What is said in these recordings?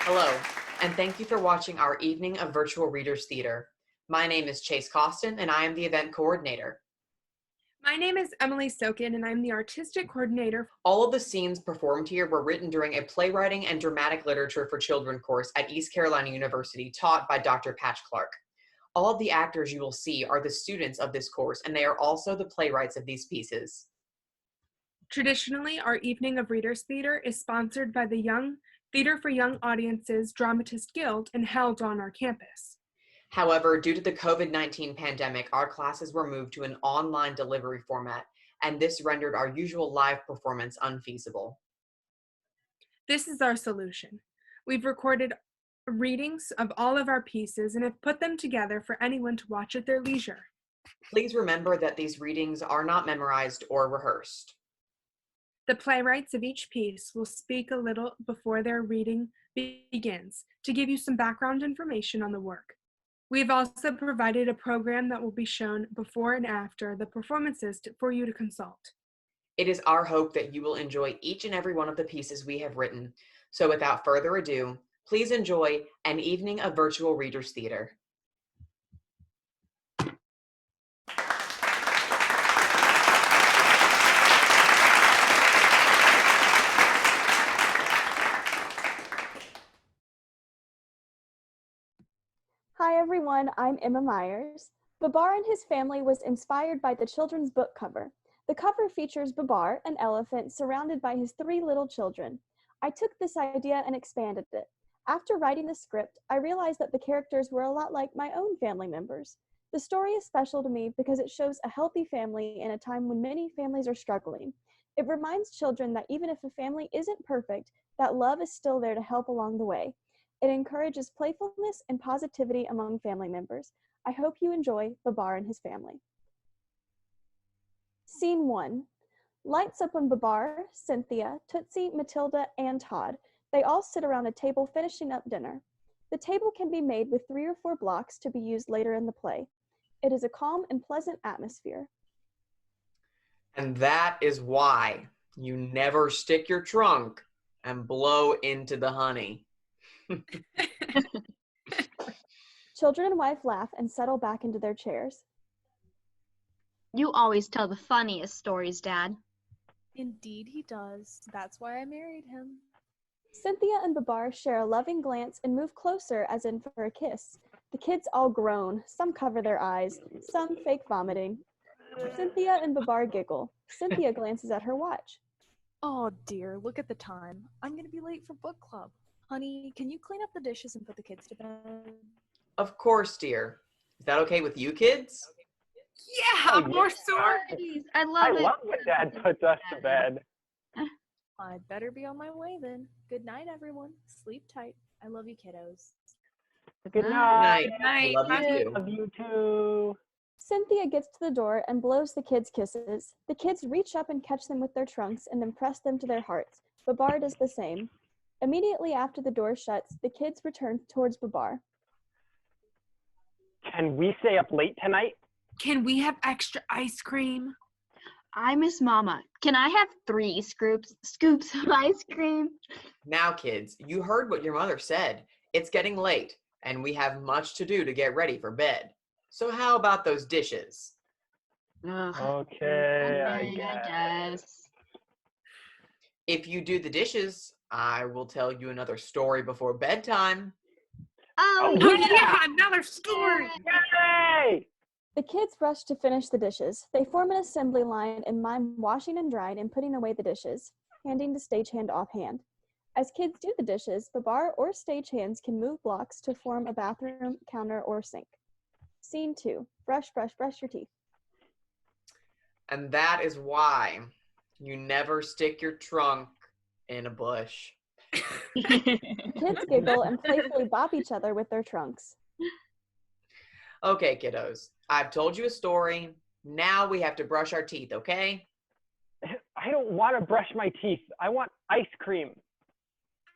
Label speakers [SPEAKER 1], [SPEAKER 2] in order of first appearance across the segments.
[SPEAKER 1] Hello, and thank you for watching our evening of virtual Readers Theater. My name is Chase Costin, and I am the event coordinator.
[SPEAKER 2] My name is Emily Sokin, and I'm the artistic coordinator.
[SPEAKER 1] All of the scenes performed here were written during a playwriting and dramatic literature for children course at East Carolina University taught by Dr. Patch Clark. All of the actors you will see are the students of this course, and they are also the playwrights of these pieces.
[SPEAKER 2] Traditionally, our evening of Readers Theater is sponsored by the Young Theater for Young Audiences Dramatist Guild and held on our campus.
[SPEAKER 1] However, due to the COVID-19 pandemic, our classes were moved to an online delivery format, and this rendered our usual live performance unfeasible.
[SPEAKER 2] This is our solution. We've recorded readings of all of our pieces and have put them together for anyone to watch at their leisure.
[SPEAKER 1] Please remember that these readings are not memorized or rehearsed.
[SPEAKER 2] The playwrights of each piece will speak a little before their reading begins to give you some background information on the work. We've also provided a program that will be shown before and after the performances for you to consult.
[SPEAKER 1] It is our hope that you will enjoy each and every one of the pieces we have written. So without further ado, please enjoy an evening of virtual Readers Theater.
[SPEAKER 3] Hi everyone, I'm Emma Myers. Babar and his family was inspired by the children's book cover. The cover features Babar, an elephant, surrounded by his 3 little children. I took this idea and expanded it. After writing the script, I realized that the characters were a lot like my own family members. The story is special to me because it shows a healthy family in a time when many families are struggling. It reminds children that even if a family isn't perfect, that love is still there to help along the way. It encourages playfulness and positivity among family members. I hope you enjoy Babar and his family. Scene 1. Lights up on Babar, Cynthia, Tootsie, Matilda, and Todd. They all sit around a table finishing up dinner. The table can be made with 3 or 4 blocks to be used later in the play. It is a calm and pleasant atmosphere.
[SPEAKER 1] And that is why you never stick your trunk and blow into the honey.
[SPEAKER 3] Children and wife laugh and settle back into their chairs.
[SPEAKER 4] You always tell the funniest stories, Dad.
[SPEAKER 5] Indeed he does. That's why I married him.
[SPEAKER 3] Cynthia and Babar share a loving glance and move closer as in for a kiss. The kids all groan, some cover their eyes, some fake vomiting. Cynthia and Babar giggle. Cynthia glances at her watch.
[SPEAKER 5] Oh dear, look at the time. I'm gonna be late for book club. Honey, can you clean up the dishes and put the kids to bed?
[SPEAKER 1] Of course, dear. Is that okay with you kids?
[SPEAKER 2] Yeah, more stories.
[SPEAKER 4] I love it.
[SPEAKER 6] I love when Dad puts us to bed.
[SPEAKER 5] I'd better be on my way then. Good night, everyone. Sleep tight. I love you, kiddos.
[SPEAKER 6] Good
[SPEAKER 1] Good
[SPEAKER 6] night.
[SPEAKER 1] night. I love you too.
[SPEAKER 6] Love you too.
[SPEAKER 3] Cynthia gets to the door and blows the kids kisses. The kids reach up and catch them with their trunks and then press them to their hearts. Babar does the same. Immediately after the door shuts, the kids return towards Babar.
[SPEAKER 6] Can we stay up late tonight?
[SPEAKER 2] Can we have extra ice cream?
[SPEAKER 4] I miss Mama. Can I have 3 scoops of ice cream?
[SPEAKER 1] Now, kids, you heard what your mother said. It's getting late, and we have much to do to get ready for bed. So how about those dishes?
[SPEAKER 4] Ugh.
[SPEAKER 6] Okay, I
[SPEAKER 4] Okay,
[SPEAKER 6] guess.
[SPEAKER 1] If you do the dishes, I will tell you another story before bedtime.
[SPEAKER 4] Oh,
[SPEAKER 2] Oh yeah, another story.
[SPEAKER 6] Yay!
[SPEAKER 3] The kids rush to finish the dishes. They form an assembly line and mime washing and drying and putting away the dishes, handing to stagehand offhand. As kids do the dishes, Babar or stagehands can move blocks to form a bathroom, counter, or sink. Scene 2. Brush, brush, brush your teeth.
[SPEAKER 1] And that is why you never stick your trunk in a bush.
[SPEAKER 3] Kids giggle and playfully bop each other with their trunks.
[SPEAKER 1] Okay, kiddos, I've told you a story. Now we have to brush our teeth, okay?
[SPEAKER 6] I don't want to brush my teeth. I want ice cream.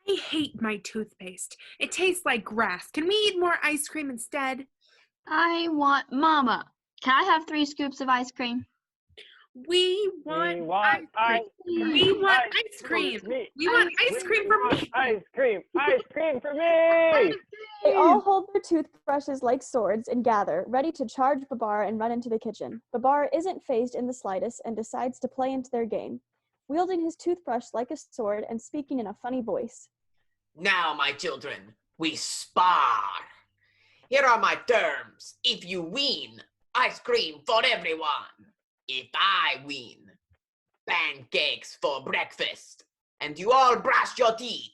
[SPEAKER 2] I hate my toothpaste. It tastes like grass. Can we eat more ice cream instead?
[SPEAKER 4] I want Mama. Can I have 3 scoops of ice cream?
[SPEAKER 2] We want ice cream. We want ice cream. We want ice cream for me.
[SPEAKER 6] Ice cream. Ice cream for me.
[SPEAKER 3] They all hold their toothbrushes like swords and gather, ready to charge Babar and run into the kitchen. Babar isn't fazed in the slightest and decides to play into their game, wielding his toothbrush like a sword and speaking in a funny voice.
[SPEAKER 1] Now, my children, we spar. Here are my terms. If you win, ice cream for everyone. If I win, pancakes for breakfast. And you all brush your teeth.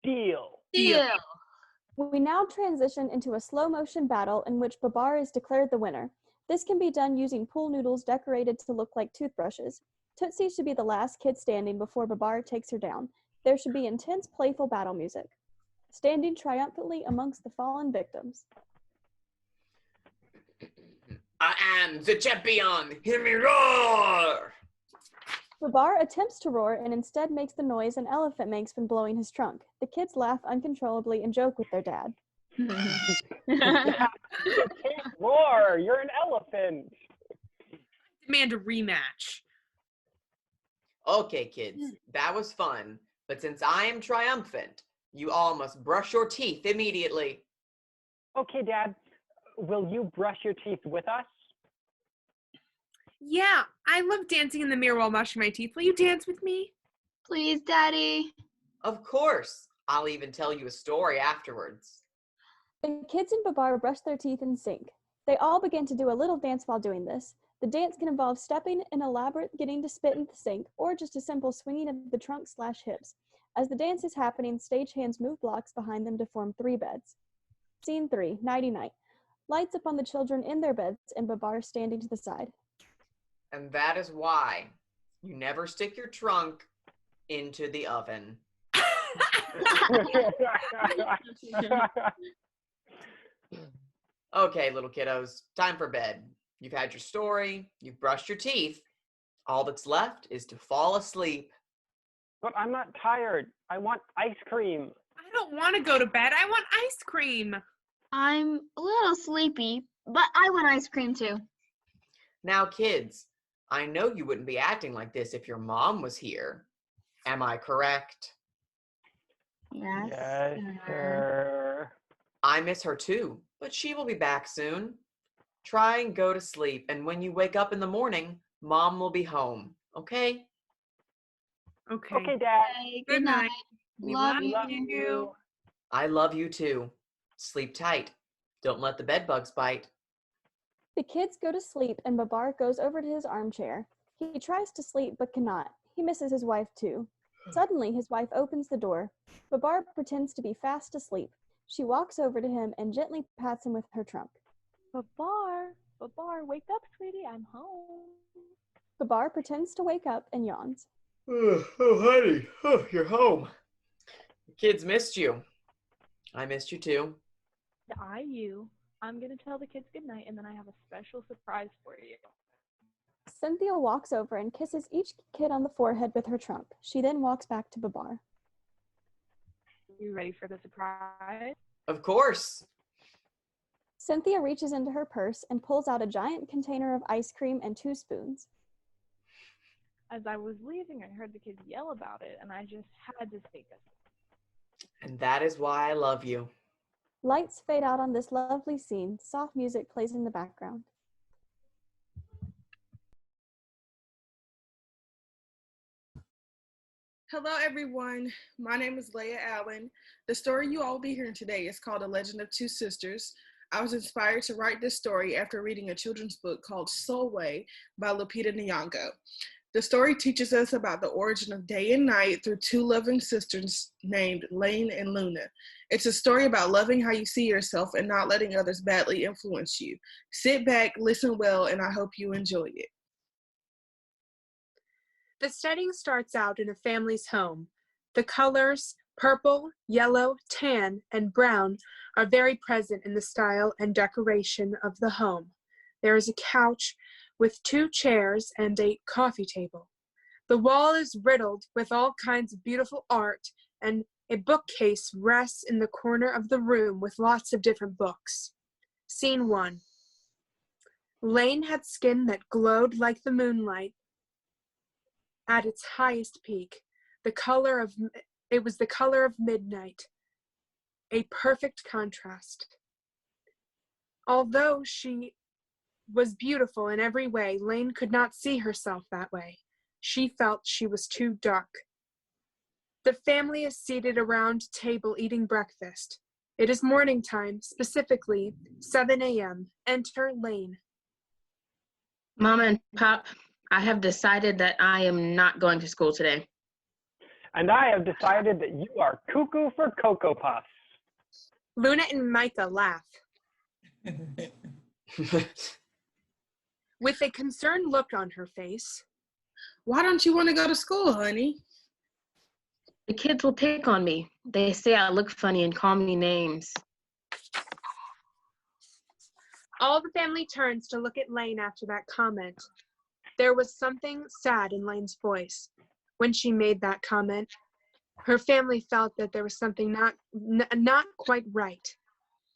[SPEAKER 6] Deal.
[SPEAKER 3] We now transition into a slow-motion battle in which Babar is declared the winner. This can be done using pool noodles decorated to look like toothbrushes. Tootsie should be the last kid standing before Babar takes her down. There should be intense, playful battle music. Standing triumphantly amongst the fallen victims.
[SPEAKER 1] I am the champion. Hear me roar.
[SPEAKER 3] Babar attempts to roar and instead makes the noise an elephant makes when blowing his trunk. The kids laugh uncontrollably and joke with their dad.
[SPEAKER 6] You can't roar. You're an elephant.
[SPEAKER 2] Demand a rematch.
[SPEAKER 1] Okay, kids, that was fun. But since I am triumphant, you all must brush your teeth immediately.
[SPEAKER 6] Okay, Dad. Will you brush your teeth with us?
[SPEAKER 2] Yeah, I love dancing in the mirror while brushing my teeth. Will you dance with me?
[SPEAKER 4] Please, Daddy.
[SPEAKER 1] Of course. I'll even tell you a story afterwards.
[SPEAKER 3] The kids and Babar brush their teeth in sync. They all begin to do a little dance while doing this. The dance can involve stepping, an elaborate getting to spit in the sink, or just a simple swinging of the trunk/hips. As the dance is happening, stagehands move blocks behind them to form 3 beds. Scene 3, Nighty-Night. Lights upon the children in their beds and Babar standing to the side.
[SPEAKER 1] And that is why you never stick your trunk into the oven. Okay, little kiddos, time for bed. You've had your story, you've brushed your teeth. All that's left is to fall asleep.
[SPEAKER 6] But I'm not tired. I want ice cream.
[SPEAKER 2] I don't want to go to bed. I want ice cream.
[SPEAKER 4] I'm a little sleepy, but I want ice cream too.
[SPEAKER 1] Now, kids, I know you wouldn't be acting like this if your mom was here. Am I correct?
[SPEAKER 4] Yes.
[SPEAKER 6] Yes, sir.
[SPEAKER 1] I miss her too, but she will be back soon. Try and go to sleep, and when you wake up in the morning, Mom will be home, okay?
[SPEAKER 2] Okay.
[SPEAKER 6] Okay, Dad.
[SPEAKER 4] Okay,
[SPEAKER 2] Good night.
[SPEAKER 4] We love
[SPEAKER 6] We love
[SPEAKER 4] you.
[SPEAKER 6] you.
[SPEAKER 1] I love you too. Sleep tight. Don't let the bed bugs bite.
[SPEAKER 3] The kids go to sleep and Babar goes over to his armchair. He tries to sleep but cannot. He misses his wife too. Suddenly, his wife opens the door. Babar pretends to be fast asleep. She walks over to him and gently pats him with her trunk.
[SPEAKER 5] Babar, wake up, sweetie. I'm home.
[SPEAKER 3] Babar pretends to wake up and yawns.
[SPEAKER 1] Oh, honey. Oh, you're home. The kids missed you. I missed you too.
[SPEAKER 5] I'm gonna tell the kids goodnight, and then I have a special surprise for you.
[SPEAKER 3] Cynthia walks over and kisses each kid on the forehead with her trunk. She then walks back to Babar.
[SPEAKER 5] You ready for the surprise?
[SPEAKER 1] Of course.
[SPEAKER 3] Cynthia reaches into her purse and pulls out a giant container of ice cream and 2 spoons.
[SPEAKER 5] As I was leaving, I heard the kids yell about it, and I just had to take it.
[SPEAKER 1] And that is why I love you.
[SPEAKER 3] Lights fade out on this lovely scene. Soft music plays in the background.
[SPEAKER 7] Hello, everyone. My name is Leah Allen. The story you all will be hearing today is called A Legend of Two Sisters. I was inspired to write this story after reading a children's book called Soulway by Lupita Nyong'o. The story teaches us about the origin of day and night through 2 loving sisters named Lane and Luna. It's a story about loving how you see yourself and not letting others badly influence you. Sit back, listen well, and I hope you enjoy it.
[SPEAKER 2] The setting starts out in a family's home. The colors, purple, yellow, tan, and brown, are very present in the style and decoration of the home. There is a couch with 2 chairs and a coffee table. The wall is riddled with all kinds of beautiful art, and a bookcase rests in the corner of the room with lots of different books. Scene 1. Lane had skin that glowed like the moonlight at its highest peak. It was the color of midnight, a perfect contrast. Although she was beautiful in every way, Lane could not see herself that way. She felt she was too dark. The family is seated around a table eating breakfast. It is morning time, specifically 7 a.m. Enter Lane.
[SPEAKER 4] Mama and Pop, I have decided that I am not going to school today.
[SPEAKER 6] And I have decided that you are cuckoo for Cocoa Puffs.
[SPEAKER 2] Luna and Micah laugh. With a concerned look on her face.
[SPEAKER 7] Why don't you want to go to school, honey?
[SPEAKER 4] The kids will pick on me. They say I look funny and call me names.
[SPEAKER 2] All the family turns to look at Lane after that comment. There was something sad in Lane's voice when she made that comment. Her family felt that there was something not quite right.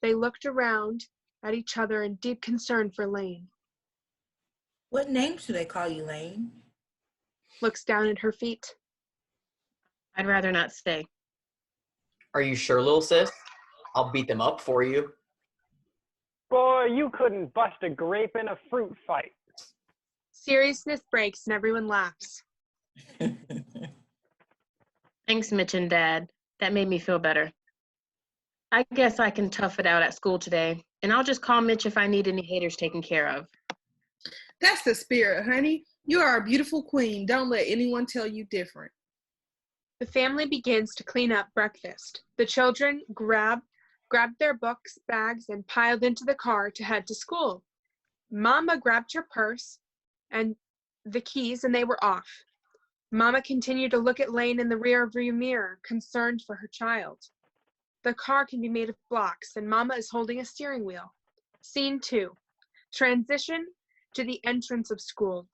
[SPEAKER 2] They looked around at each other in deep concern for Lane.
[SPEAKER 8] What names do they call you, Lane?
[SPEAKER 2] Looks down at her feet.
[SPEAKER 4] I'd rather not stay.
[SPEAKER 1] Are you sure, little sis? I'll beat them up for you.
[SPEAKER 6] Boy, you couldn't bust a grape in a fruit fight.
[SPEAKER 2] Seriousness breaks and everyone laughs.
[SPEAKER 4] Thanks, Mitch and Dad. That made me feel better. I guess I can tough it out at school today, and I'll just call Mitch if I need any haters taken care of.
[SPEAKER 7] That's the spirit, honey. You are a beautiful queen. Don't let anyone tell you different.
[SPEAKER 2] The family begins to clean up breakfast. The children grabbed their books, bags, and piled into the car to head to school. Mama grabbed her purse and the keys, and they were off. Mama continued to look at Lane in the rearview mirror, concerned for her child. The car can be made of blocks, and Mama is holding a steering wheel. Scene 2. Transition to the entrance of school.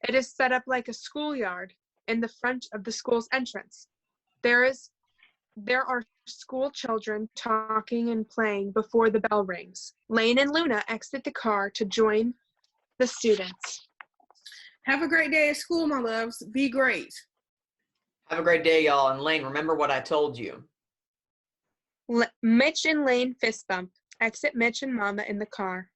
[SPEAKER 2] It is set up like a schoolyard in the front of the school's entrance. There are school children talking and playing before the bell rings. Lane and Luna exit the car to join the students.
[SPEAKER 7] Have a great day at school, my loves. Be great.
[SPEAKER 1] Have a great day, y'all. And Lane, remember what I told you.
[SPEAKER 2] Mitch and Lane fist bump. Exit Mitch and Mama in the car.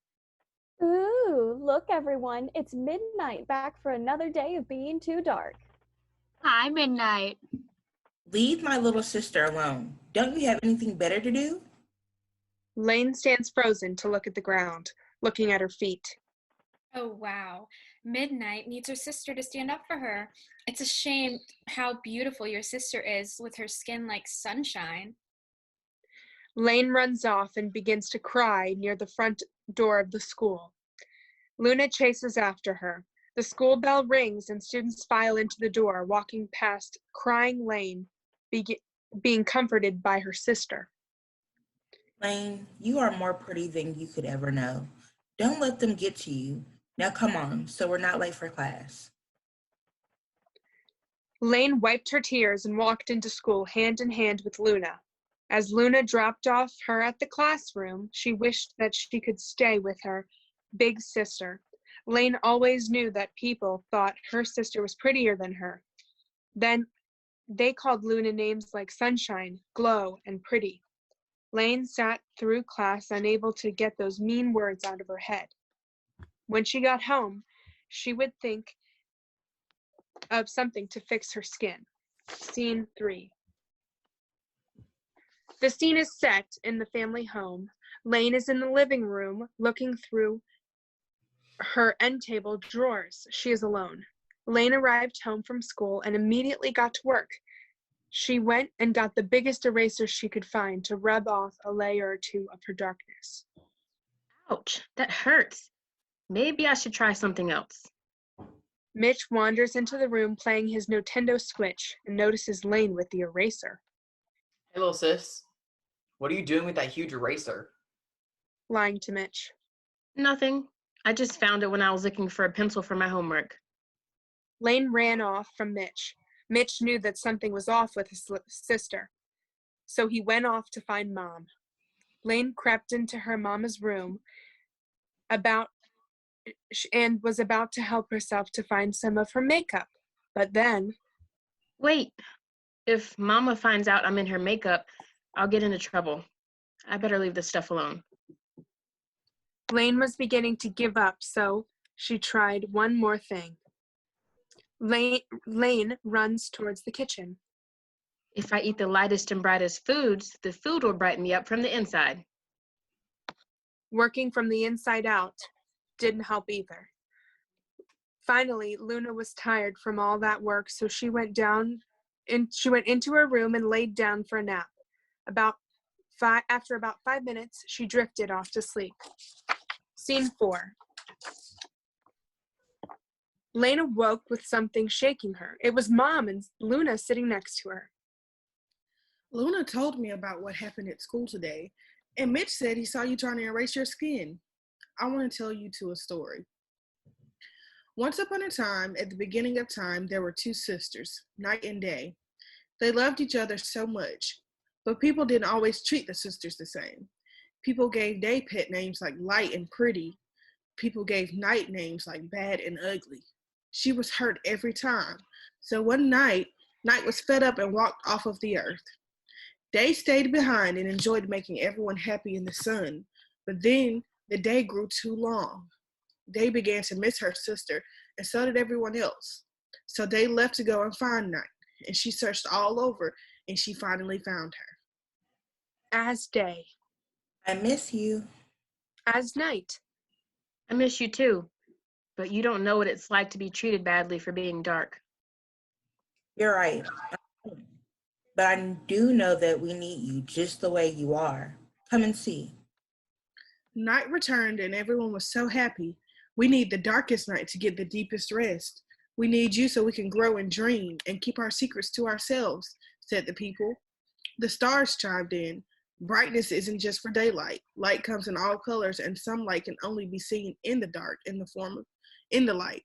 [SPEAKER 3] Ooh, look everyone, it's midnight, back for another day of being too dark.
[SPEAKER 4] Hi, Midnight.
[SPEAKER 8] Leave my little sister alone. Don't you have anything better to do?
[SPEAKER 2] Lane stands frozen to look at the ground, looking at her feet.
[SPEAKER 9] Oh, wow. Midnight needs her sister to stand up for her. It's a shame how beautiful your sister is with her skin like sunshine.
[SPEAKER 2] Lane runs off and begins to cry near the front door of the school. Luna chases after her. The school bell rings and students file into the door, walking past crying Lane, being comforted by her sister.
[SPEAKER 8] Lane, you are more pretty than you could ever know. Don't let them get to you. Now come on, so we're not late for class.
[SPEAKER 2] Lane wiped her tears and walked into school hand in hand with Luna. As Luna dropped off her at the classroom, she wished that she could stay with her big sister. Lane always knew that people thought her sister was prettier than her. Then they called Luna names like sunshine, glow, and pretty. Lane sat through class unable to get those mean words out of her head. When she got home, she would think of something to fix her skin. Scene 3. The scene is set in the family home. Lane is in the living room looking through her end table drawers. She is alone. Lane arrived home from school and immediately got to work. She went and got the biggest eraser she could find to rub off a layer or two of her darkness.
[SPEAKER 4] Ouch, that hurts. Maybe I should try something else.
[SPEAKER 2] Mitch wanders into the room playing his Nintendo Switch and notices Lane with the eraser.
[SPEAKER 1] Hey, little sis. What are you doing with that huge eraser?
[SPEAKER 2] Lying to Mitch.
[SPEAKER 4] Nothing. I just found it when I was looking for a pencil for my homework.
[SPEAKER 2] Lane ran off from Mitch. Mitch knew that something was off with his sister, so he went off to find Mom. Lane crept into her mama's room about and was about to help herself to find some of her makeup. But then,
[SPEAKER 4] Wait, if Mama finds out I'm in her makeup, I'll get into trouble. I better leave this stuff alone.
[SPEAKER 2] Lane was beginning to give up, so she tried one more thing. Lane runs towards the kitchen.
[SPEAKER 4] If I eat the lightest and brightest foods, the food will brighten me up from the inside.
[SPEAKER 2] Working from the inside out didn't help either. Finally, Luna was tired from all that work, so she went into her room and laid down for a nap. After about 5 minutes, she drifted off to sleep. Scene 4. Lane awoke with something shaking her. It was Mom and Luna sitting next to her.
[SPEAKER 7] Luna told me about what happened at school today, and Mitch said he saw you trying to erase your skin. I want to tell you two a story. Once upon a time, at the beginning of time, there were two sisters, Night and Day. They loved each other so much, but people didn't always treat the sisters the same. People gave Day pet names like Light and Pretty. People gave Night names like Bad and Ugly. She was hurt every time. So one night, Night was fed up and walked off of the earth. Day stayed behind and enjoyed making everyone happy in the sun. But then the day grew too long. Day began to miss her sister, and so did everyone else. So Day left to go and find Night, and she searched all over, and she finally found her.
[SPEAKER 2] As Day.
[SPEAKER 8] I miss you.
[SPEAKER 2] As Night.
[SPEAKER 4] I miss you too, but you don't know what it's like to be treated badly for being dark.
[SPEAKER 8] You're right. But I do know that we need you just the way you are. Come and see.
[SPEAKER 7] Night returned, and everyone was so happy. We need the darkest night to get the deepest rest. We need you so we can grow and dream and keep our secrets to ourselves, said the people. The stars chimed in. Brightness isn't just for daylight. Light comes in all colors, and some light can only be seen in the dark in the light.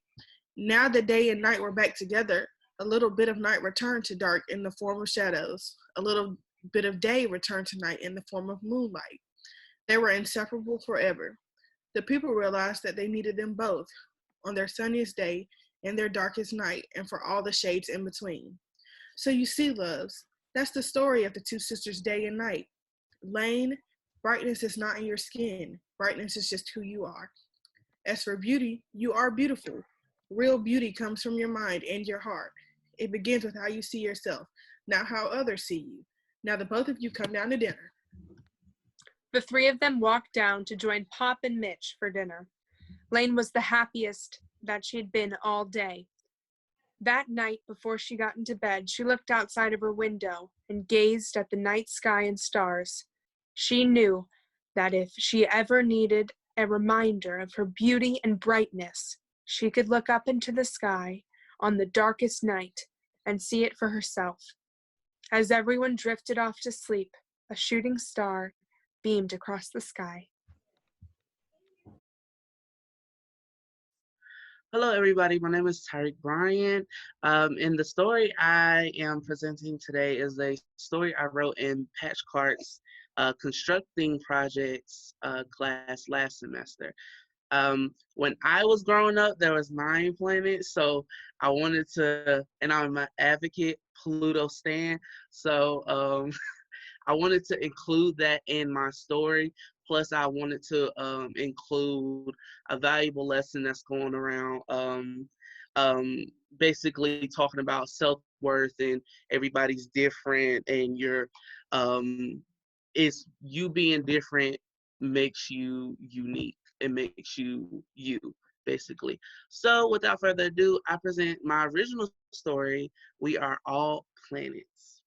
[SPEAKER 7] Now that Day and Night were back together, a little bit of night returned to dark in the form of shadows. A little bit of day returned to night in the form of moonlight. They were inseparable forever. The people realized that they needed them both on their sunniest day and their darkest night, and for all the shades in between. So you see, loves, that's the story of the two sisters, Day and Night. Lane, brightness is not in your skin. Brightness is just who you are. As for beauty, you are beautiful. Real beauty comes from your mind and your heart. It begins with how you see yourself, not how others see you. Now the both of you come down to dinner.
[SPEAKER 2] The three of them walked down to join Pop and Mitch for dinner. Lane was the happiest that she had been all day. That night, before she got into bed, she looked outside of her window and gazed at the night sky and stars. She knew that if she ever needed a reminder of her beauty and brightness, she could look up into the sky on the darkest night and see it for herself. As everyone drifted off to sleep, a shooting star beamed across the sky.
[SPEAKER 10] Hello, everybody. My name is Tyreek Bryant. And the story I am presenting today is a story I wrote in Patch Clark's constructing projects class last semester. When I was growing up, there was 9 planets, so I wanted to, and I'm an advocate Pluto stan, so I wanted to include that in my story. Plus, I wanted to include a valuable lesson that's going around, basically talking about self-worth and everybody's different, and it's you being different makes you unique. It makes you you, basically. So without further ado, I present my original story, We Are All Planets.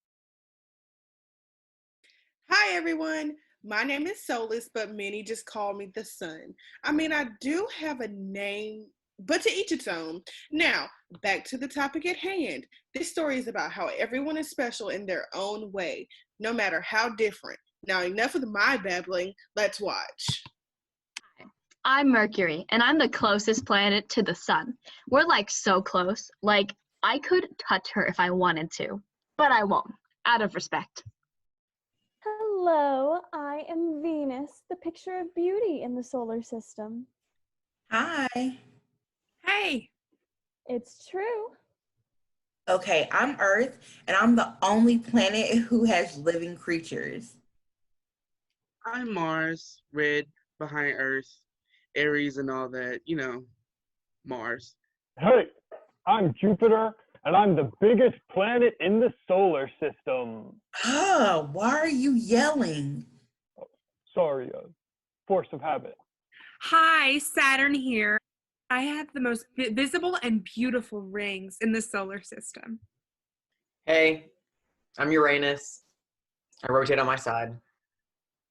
[SPEAKER 7] Hi, everyone. My name is Solus, but many just call me the Sun. I mean, I do have a name, but to each its own. Now, back to the topic at hand. This story is about how everyone is special in their own way, no matter how different. Now, enough of my babbling. Let's watch.
[SPEAKER 11] I'm Mercury, and I'm the closest planet to the sun. We're like so close. Like, I could touch her if I wanted to, but I won't, out of respect.
[SPEAKER 3] Hello, I am Venus, the picture of beauty in the solar system.
[SPEAKER 8] Hi.
[SPEAKER 2] Hey,
[SPEAKER 3] It's true.
[SPEAKER 8] Okay, I'm Earth, and I'm the only planet who has living creatures.
[SPEAKER 10] I'm Mars, red behind Earth, Aries and all that, Mars.
[SPEAKER 6] Hey, I'm Jupiter, and I'm the biggest planet in the solar system.
[SPEAKER 8] Why are you yelling?
[SPEAKER 6] Sorry, force of habit.
[SPEAKER 2] hi, Saturn here. I have the most visible and beautiful rings in the solar system.
[SPEAKER 1] Hey, I'm Uranus. I rotate on my side.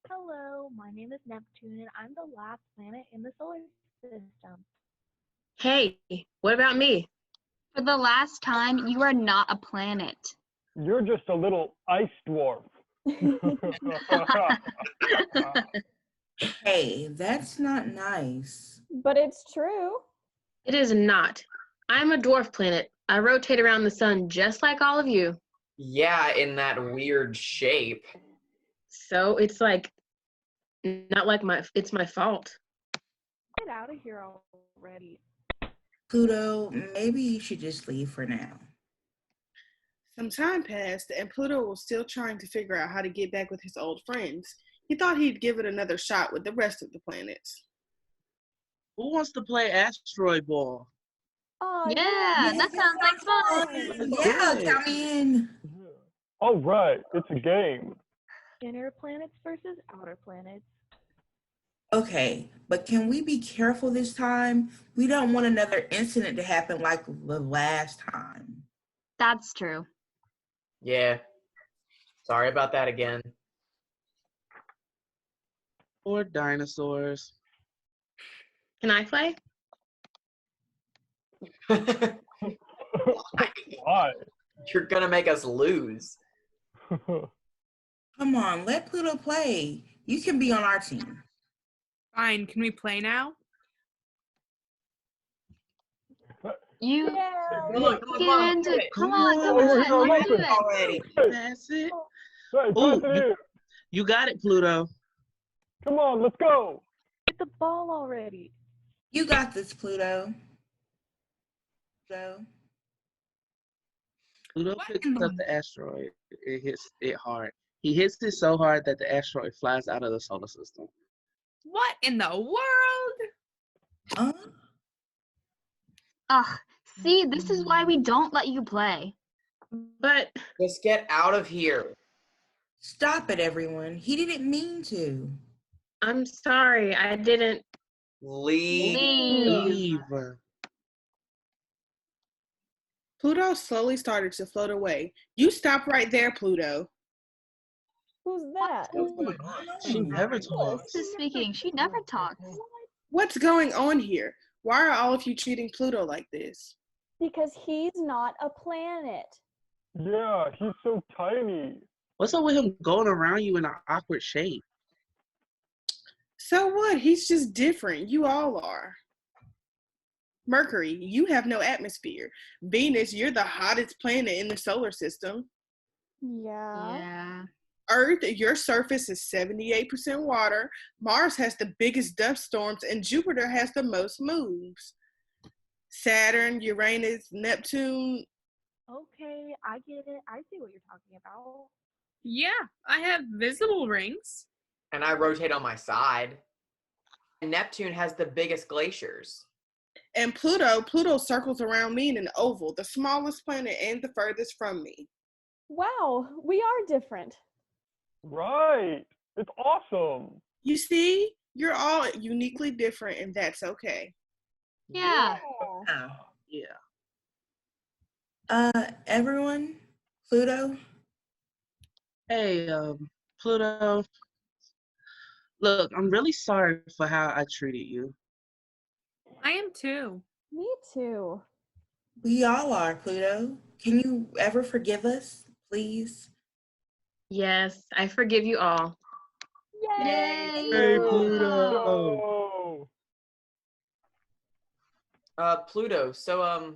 [SPEAKER 12] Hello, my name is Neptune, and I'm the last planet in the solar system.
[SPEAKER 4] Hey, what about me?
[SPEAKER 11] For the last time, you are not a planet.
[SPEAKER 6] You're just a little ice dwarf.
[SPEAKER 8] Hey, that's not nice.
[SPEAKER 3] But it's true.
[SPEAKER 4] It is not. I'm a dwarf planet. I rotate around the sun just like all of you.
[SPEAKER 1] Yeah, in that weird shape.
[SPEAKER 4] So it's like, not like it's my fault.
[SPEAKER 12] Get out of here already.
[SPEAKER 8] Pluto, maybe you should just leave for now.
[SPEAKER 7] Some time passed, and Pluto was still trying to figure out how to get back with his old friends. He thought he'd give it another shot with the rest of the planets.
[SPEAKER 10] Who wants to play asteroid ball?
[SPEAKER 3] Oh,
[SPEAKER 11] Yeah, that sounds like fun.
[SPEAKER 8] Yeah,
[SPEAKER 10] Good.
[SPEAKER 8] come in.
[SPEAKER 6] All right, it's a game.
[SPEAKER 12] Inner planets versus outer planets.
[SPEAKER 8] Okay, but can we be careful this time? We don't want another incident to happen like the last time.
[SPEAKER 11] That's true.
[SPEAKER 1] Yeah. Sorry about that again.
[SPEAKER 10] Or dinosaurs.
[SPEAKER 4] Can I play?
[SPEAKER 6] Why?
[SPEAKER 1] You're gonna make us lose.
[SPEAKER 8] Come on, let Pluto play. You can be on our team.
[SPEAKER 2] Fine, can we play now?
[SPEAKER 11] You
[SPEAKER 1] Look,
[SPEAKER 11] get into it. Come on,
[SPEAKER 6] Oh, here we go,
[SPEAKER 11] let's do
[SPEAKER 6] listen.
[SPEAKER 11] it.
[SPEAKER 1] already.
[SPEAKER 10] That's it.
[SPEAKER 6] Hey,
[SPEAKER 10] Ooh,
[SPEAKER 6] pass it here.
[SPEAKER 10] You got it, Pluto.
[SPEAKER 6] Come on, let's go.
[SPEAKER 12] Get the ball already.
[SPEAKER 8] You got this, Pluto.
[SPEAKER 10] Pluto
[SPEAKER 2] What
[SPEAKER 10] picks
[SPEAKER 2] in the-
[SPEAKER 10] up the asteroid. It hits it hard. He hits it so hard that the asteroid flies out of the solar system.
[SPEAKER 2] What in the world?
[SPEAKER 11] Ugh, see, this is why we don't let you play.
[SPEAKER 4] But
[SPEAKER 1] Just get out of here.
[SPEAKER 8] Stop it, everyone. He didn't mean to.
[SPEAKER 4] I'm sorry, I didn't
[SPEAKER 1] Leave.
[SPEAKER 4] leave.
[SPEAKER 7] Pluto slowly started to float away. You stop right there, Pluto.
[SPEAKER 3] Who's that?
[SPEAKER 10] She never talks.
[SPEAKER 11] This is speaking. She never talks.
[SPEAKER 7] What's going on here? Why are all of you treating Pluto like this?
[SPEAKER 3] Because he's not a planet.
[SPEAKER 6] Yeah, he's so tiny.
[SPEAKER 10] What's up with him going around you in an awkward shape?
[SPEAKER 7] So what? He's just different. You all are. Mercury, you have no atmosphere. Venus, you're the hottest planet in the solar system.
[SPEAKER 3] Yeah.
[SPEAKER 11] Yeah.
[SPEAKER 7] Earth, your surface is 78% water. Mars has the biggest dust storms, and Jupiter has the most moves. Saturn, Uranus, Neptune.
[SPEAKER 12] Okay, I get it. I see what you're talking about.
[SPEAKER 2] Yeah, I have visible rings.
[SPEAKER 1] And I rotate on my side. And Neptune has the biggest glaciers.
[SPEAKER 7] And Pluto circles around me in an oval, the smallest planet and the furthest from me.
[SPEAKER 3] Wow, we are different.
[SPEAKER 6] Right. It's awesome.
[SPEAKER 7] You see, you're all uniquely different, and that's okay.
[SPEAKER 11] Yeah.
[SPEAKER 10] Yeah.
[SPEAKER 8] Everyone, Pluto.
[SPEAKER 10] Hey, Pluto. Look, I'm really sorry for how I treated you.
[SPEAKER 2] I am too.
[SPEAKER 3] Me too.
[SPEAKER 8] We all are, Pluto. Can you ever forgive us, please?
[SPEAKER 4] Yes, I forgive you all.
[SPEAKER 11] Yay!
[SPEAKER 10] Hey, Pluto.
[SPEAKER 6] Oh.
[SPEAKER 1] Pluto, so,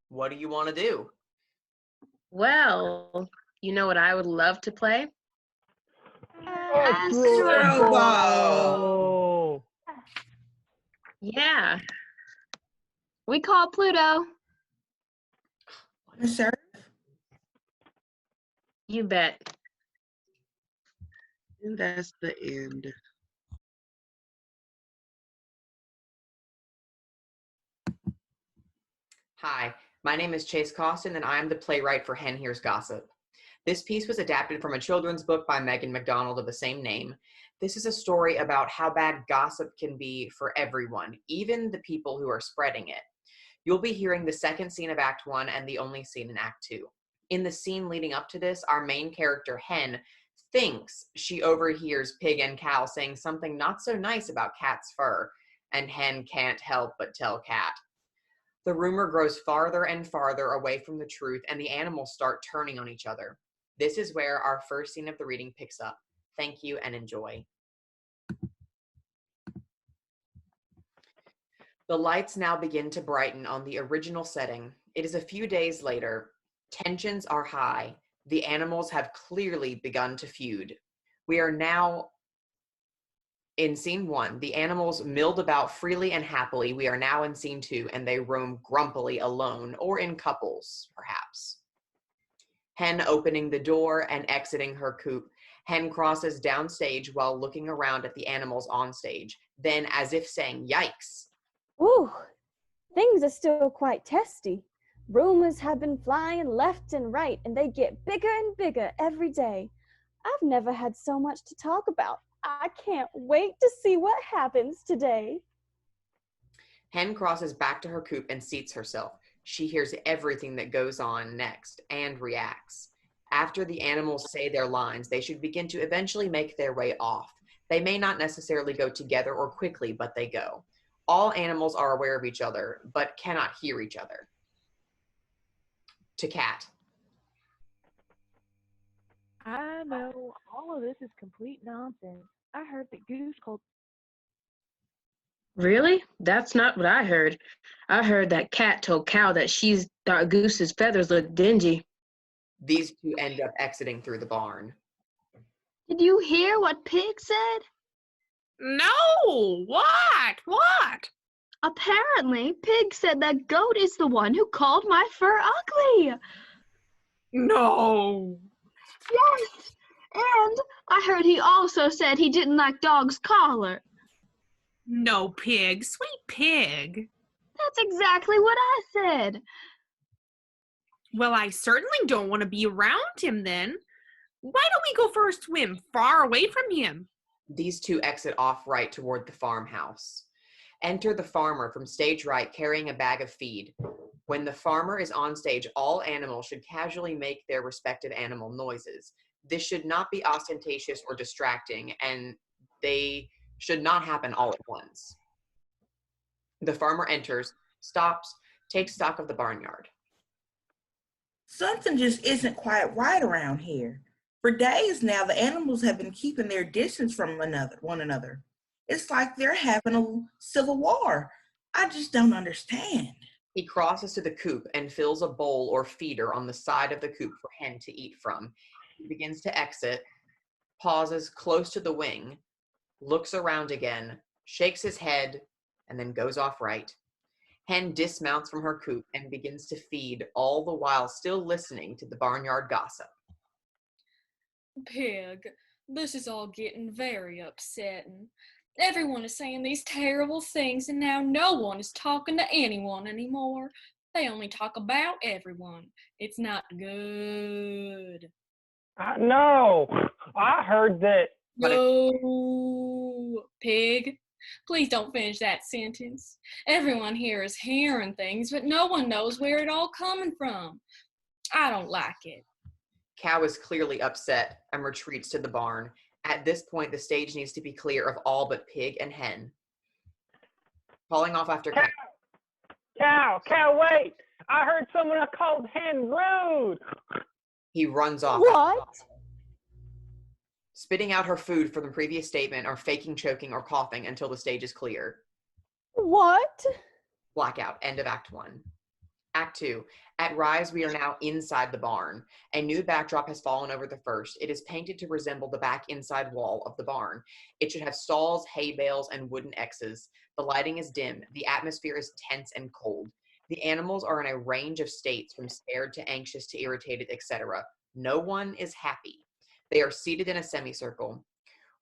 [SPEAKER 1] what do you want to do?
[SPEAKER 4] Well, you know what I would love to play?
[SPEAKER 8] Asteroid Ball.
[SPEAKER 6] Oh.
[SPEAKER 4] Yeah,
[SPEAKER 11] We call Pluto.
[SPEAKER 8] Sir?
[SPEAKER 4] You bet.
[SPEAKER 10] And that's the end.
[SPEAKER 1] Hi, my name is Chase Costin, and I am the playwright for Hen Hears Gossip. This piece was adapted from a children's book by Megan McDonald of the same name. This is a story about how bad gossip can be for everyone, even the people who are spreading it. You'll be hearing the second scene of Act 1 and the only scene in Act 2. In the scene leading up to this, our main character, Hen, thinks she overhears Pig and Cow saying something not so nice about Cat's fur, and Hen can't help but tell Cat. The rumor grows farther and farther away from the truth, and the animals start turning on each other. This is where our first scene of the reading picks up. Thank you and enjoy. The lights now begin to brighten on the original setting. It is a few days later. Tensions are high. The animals have clearly begun to feud. We are now in scene 1. The animals milled about freely and happily. We are now in scene 2, and they roam grumpily alone, or in couples, perhaps. Hen opening the door and exiting her coop. Hen crosses downstage while looking around at the animals on stage. Then, as if saying, "Yikes."
[SPEAKER 3] Ooh, things are still quite testy. Rumors have been flying left and right, and they get bigger and bigger every day. I've never had so much to talk about. I can't wait to see what happens today.
[SPEAKER 1] Hen crosses back to her coop and seats herself. She hears everything that goes on next and reacts. After the animals say their lines, they should begin to eventually make their way off. They may not necessarily go together or quickly, but they go. All animals are aware of each other, but cannot hear each other. To Cat.
[SPEAKER 12] I know all of this is complete nonsense. I heard that Goose called.
[SPEAKER 4] Really? That's not what I heard. I heard that Cat told Cow that she thought Goose's feathers looked dingy.
[SPEAKER 1] These two end up exiting through the barn.
[SPEAKER 11] Did you hear what Pig said?
[SPEAKER 2] No! What?
[SPEAKER 11] Apparently, Pig said that Goat is the one who called my fur ugly.
[SPEAKER 2] No!
[SPEAKER 11] Yes! And I heard he also said he didn't like Dog's collar.
[SPEAKER 2] No, Pig. Sweet Pig.
[SPEAKER 11] That's exactly what I said.
[SPEAKER 2] Well, I certainly don't want to be around him then. Why don't we go for a swim far away from him?
[SPEAKER 1] These two exit off right toward the farmhouse. Enter the farmer from stage right carrying a bag of feed. When the farmer is on stage, all animals should casually make their respective animal noises. This should not be ostentatious or distracting, and they should not happen all at once. The farmer enters, stops, takes stock of the barnyard.
[SPEAKER 8] Something just isn't quite right around here. For days now, the animals have been keeping their distance from one another. It's like they're having a civil war. I just don't understand.
[SPEAKER 1] He crosses to the coop and fills a bowl or feeder on the side of the coop for Hen to eat from. He begins to exit, pauses close to the wing, looks around again, shakes his head, and then goes off right. Hen dismounts from her coop and begins to feed, all the while still listening to the barnyard gossip.
[SPEAKER 9] Pig, this is all getting very upsetting. Everyone is saying these terrible things, and now no one is talking to anyone anymore. They only talk about everyone. It's not good.
[SPEAKER 6] No, I heard that.
[SPEAKER 9] No, Pig. Please don't finish that sentence. Everyone here is hearing things, but no one knows where it all coming from. I don't like it.
[SPEAKER 1] Cow is clearly upset and retreats to the barn. At this point, the stage needs to be clear of all but Pig and Hen. Calling off after Cow.
[SPEAKER 6] Cow, wait! I heard someone called Hen rude!
[SPEAKER 1] He runs off.
[SPEAKER 3] What?
[SPEAKER 1] Spitting out her food from the previous statement or faking choking or coughing until the stage is clear.
[SPEAKER 3] What?
[SPEAKER 1] Blackout. End of Act 1. Act 2. At Rise, we are now inside the barn. A new backdrop has fallen over the first. It is painted to resemble the back inside wall of the barn. It should have stalls, hay bales, and wooden X's. The lighting is dim. The atmosphere is tense and cold. The animals are in a range of states from scared to anxious to irritated, etc. No one is happy. They are seated in a semicircle.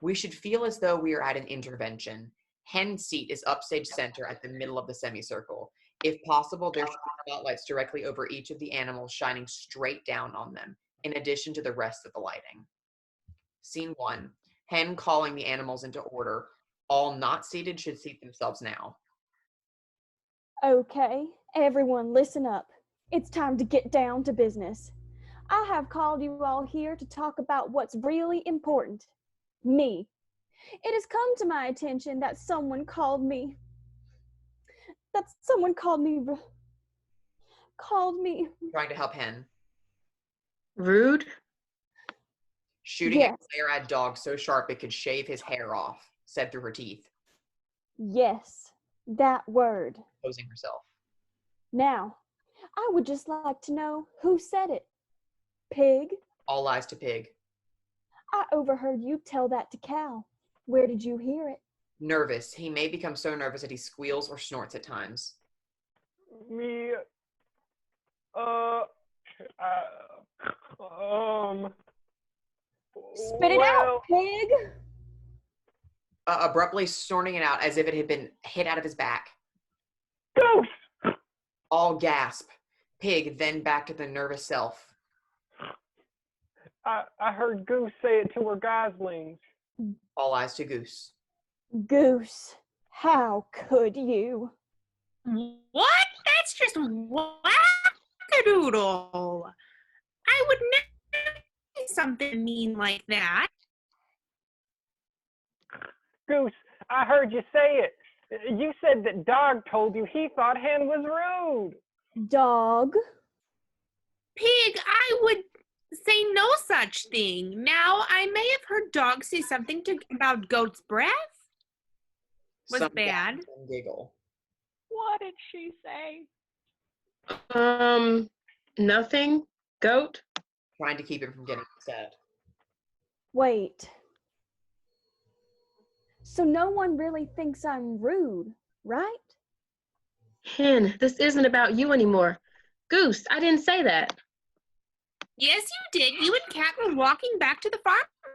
[SPEAKER 1] We should feel as though we are at an intervention. Hen's seat is upstage center at the middle of the semicircle. If possible, there should be spotlights directly over each of the animals shining straight down on them, in addition to the rest of the lighting. Scene 1. Hen calling the animals into order. All not seated should seat themselves now.
[SPEAKER 3] Okay, everyone listen up. It's time to get down to business. I have called you all here to talk about what's really important. Me. It has come to my attention that someone called me.
[SPEAKER 1] Trying to help Hen.
[SPEAKER 4] Rude?
[SPEAKER 1] Shooting a
[SPEAKER 3] Yes.
[SPEAKER 1] glare at dog so sharp it could shave his hair off, said through her teeth,
[SPEAKER 3] Yes, that word.
[SPEAKER 1] posing herself.
[SPEAKER 3] Now, I would just like to know who said it. Pig?
[SPEAKER 1] All eyes to Pig.
[SPEAKER 3] I overheard you tell that to Cal. Where did you hear it?
[SPEAKER 1] Nervous. He may become so nervous that he squeals or snorts at times.
[SPEAKER 6] Me,
[SPEAKER 3] Spit it out, Pig!
[SPEAKER 1] Abruptly snorting it out as if it had been hit out of his back.
[SPEAKER 6] Goose!
[SPEAKER 1] All gasp. Pig then back to the nervous self.
[SPEAKER 6] I heard Goose say it to her goslings.
[SPEAKER 1] All eyes to Goose.
[SPEAKER 3] Goose, how could you?
[SPEAKER 13] What? That's just wackadoodle. I would never say something mean like that.
[SPEAKER 6] Goose, I heard you say it. You said that Dog told you he thought Hen was rude.
[SPEAKER 3] Dog?
[SPEAKER 13] Pig, I would say no such thing. Now, I may have heard Dog say something about Goat's breath. Was
[SPEAKER 1] Some
[SPEAKER 13] bad.
[SPEAKER 1] gasp and giggle.
[SPEAKER 12] What did she say?
[SPEAKER 4] Nothing. Goat?
[SPEAKER 1] Trying to keep him from getting upset.
[SPEAKER 3] Wait. So no one really thinks I'm rude, right?
[SPEAKER 4] Hen, this isn't about you anymore. Goose, I didn't say that.
[SPEAKER 13] Yes, you did. You and Kat were walking back to the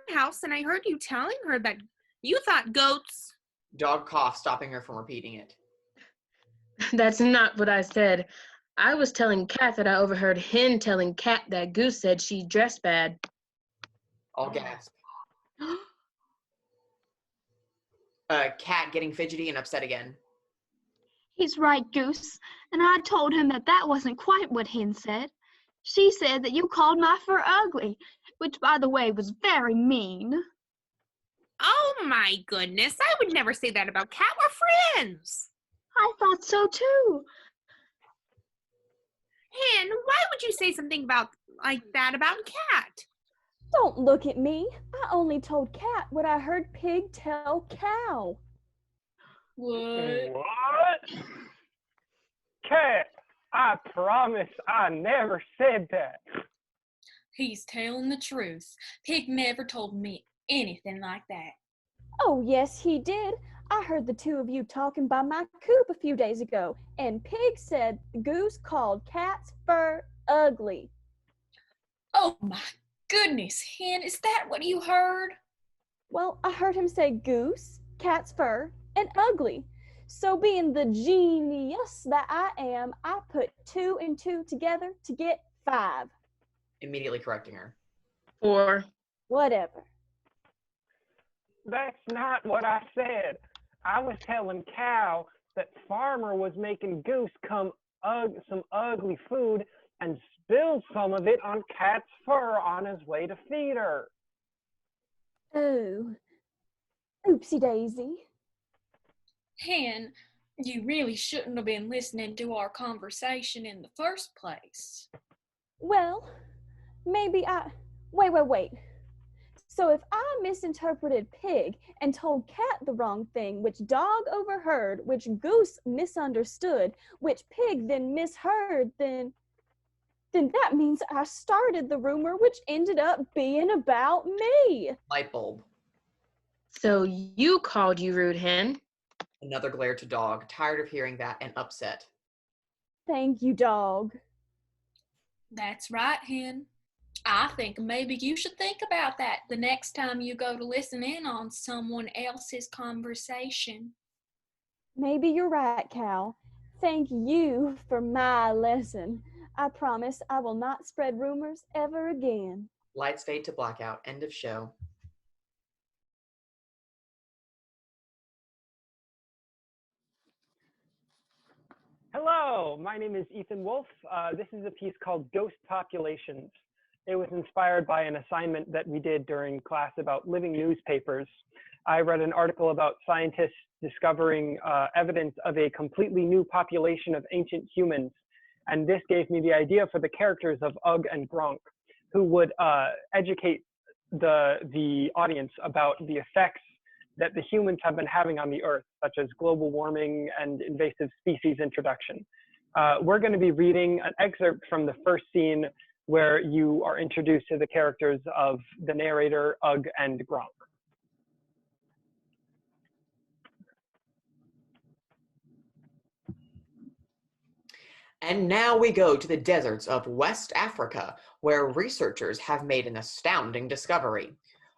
[SPEAKER 13] farmhouse, and I heard you telling her that you thought goats.
[SPEAKER 1] Dog coughed, stopping her from repeating it.
[SPEAKER 4] That's not what I said. I was telling Kat that I overheard Hen telling Kat that Goose said she dressed bad.
[SPEAKER 1] All gasp. Cat getting fidgety and upset again.
[SPEAKER 11] He's right, Goose. And I told him that that wasn't quite what Hen said. She said that you called my fur ugly, which, by the way, was very mean.
[SPEAKER 13] Oh my goodness, I would never say that about Kat. We're friends.
[SPEAKER 11] I thought so too.
[SPEAKER 13] Hen, why would you say something like that about Kat?
[SPEAKER 3] Don't look at me. I only told Cat what I heard Pig tell Cow.
[SPEAKER 6] What? Cat, I promise I never said that.
[SPEAKER 9] He's telling the truth. Pig never told me anything like that.
[SPEAKER 3] Oh, yes, he did. I heard the two of you talking by my coop a few days ago, and Pig said the Goose called Cat's fur ugly.
[SPEAKER 9] Oh my goodness, Hen, is that what you heard?
[SPEAKER 3] Well, I heard him say Goose, Cat's fur, and ugly. So being the genius that I am, I put 2 and 2 together to get 5.
[SPEAKER 1] Immediately correcting her.
[SPEAKER 4] 4.
[SPEAKER 3] Whatever.
[SPEAKER 6] That's not what I said. I was telling Cow that Farmer was making Goose some ugly food and spilled some of it on Cat's fur on his way to feed her.
[SPEAKER 3] Oh, oopsie daisy.
[SPEAKER 9] Hen, you really shouldn't have been listening to our conversation in the first place.
[SPEAKER 3] Well, maybe Wait. So if I misinterpreted Pig and told Cat the wrong thing, which Dog overheard, which Goose misunderstood, which Pig then misheard, then that means I started the rumor, which ended up being about me.
[SPEAKER 1] Light bulb.
[SPEAKER 4] So you called you rude, Hen?
[SPEAKER 1] Another glare to Dog, tired of hearing that and upset.
[SPEAKER 3] Thank you, dog.
[SPEAKER 9] That's right, Hen. I think maybe you should think about that the next time you go to listen in on someone else's conversation.
[SPEAKER 3] Maybe you're right, Cal. Thank you for my lesson. I promise I will not spread rumors ever again.
[SPEAKER 1] Lights fade to blackout. End of show.
[SPEAKER 6] Hello, my name is Ethan Wolf. This is a piece called Ghost Populations. It was inspired by an assignment that we did during class about living newspapers. I read an article about scientists discovering evidence of a completely new population of ancient humans. And this gave me the idea for the characters of Ugg and Gronk, who would educate the audience about the effects that the humans have been having on the Earth, such as global warming and invasive species introduction. We're going to be reading an excerpt from the first scene where you are introduced to the characters of the narrator, Ugg and Gronk.
[SPEAKER 1] And now we go to the deserts of West Africa, where researchers have made an astounding discovery.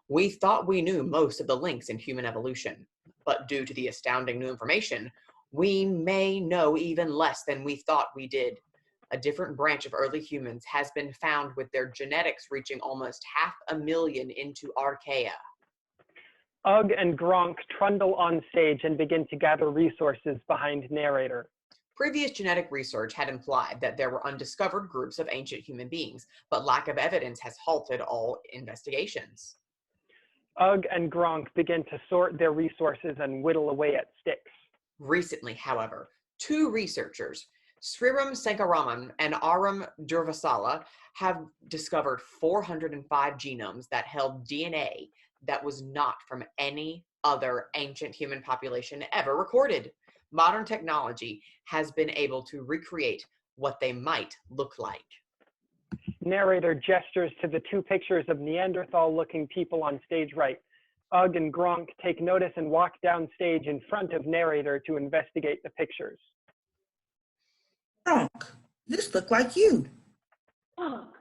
[SPEAKER 1] We thought we knew most of the links in human evolution, but due to the astounding new information, we may know even less than we thought we did. A different branch of early humans has been found with their genetics reaching almost 500,000 into archaea.
[SPEAKER 6] Ugg and Gronk trundle on stage and begin to gather resources behind narrator.
[SPEAKER 1] Previous genetic research had implied that there were undiscovered groups of ancient human beings, but lack of evidence has halted all investigations.
[SPEAKER 6] Ugg and Gronk begin to sort their resources and whittle away at sticks.
[SPEAKER 1] Recently, however, two researchers, Sriram Sankaraman and Aram Durvasala, have discovered 405 genomes that held DNA that was not from any other ancient human population ever recorded. Modern technology has been able to recreate what they might look like.
[SPEAKER 6] Narrator gestures to the two pictures of Neanderthal-looking people on stage right. Ugg and Gronk take notice and walk down stage in front of narrator to investigate the pictures.
[SPEAKER 8] Gronk, this look like you.
[SPEAKER 14] Ugg,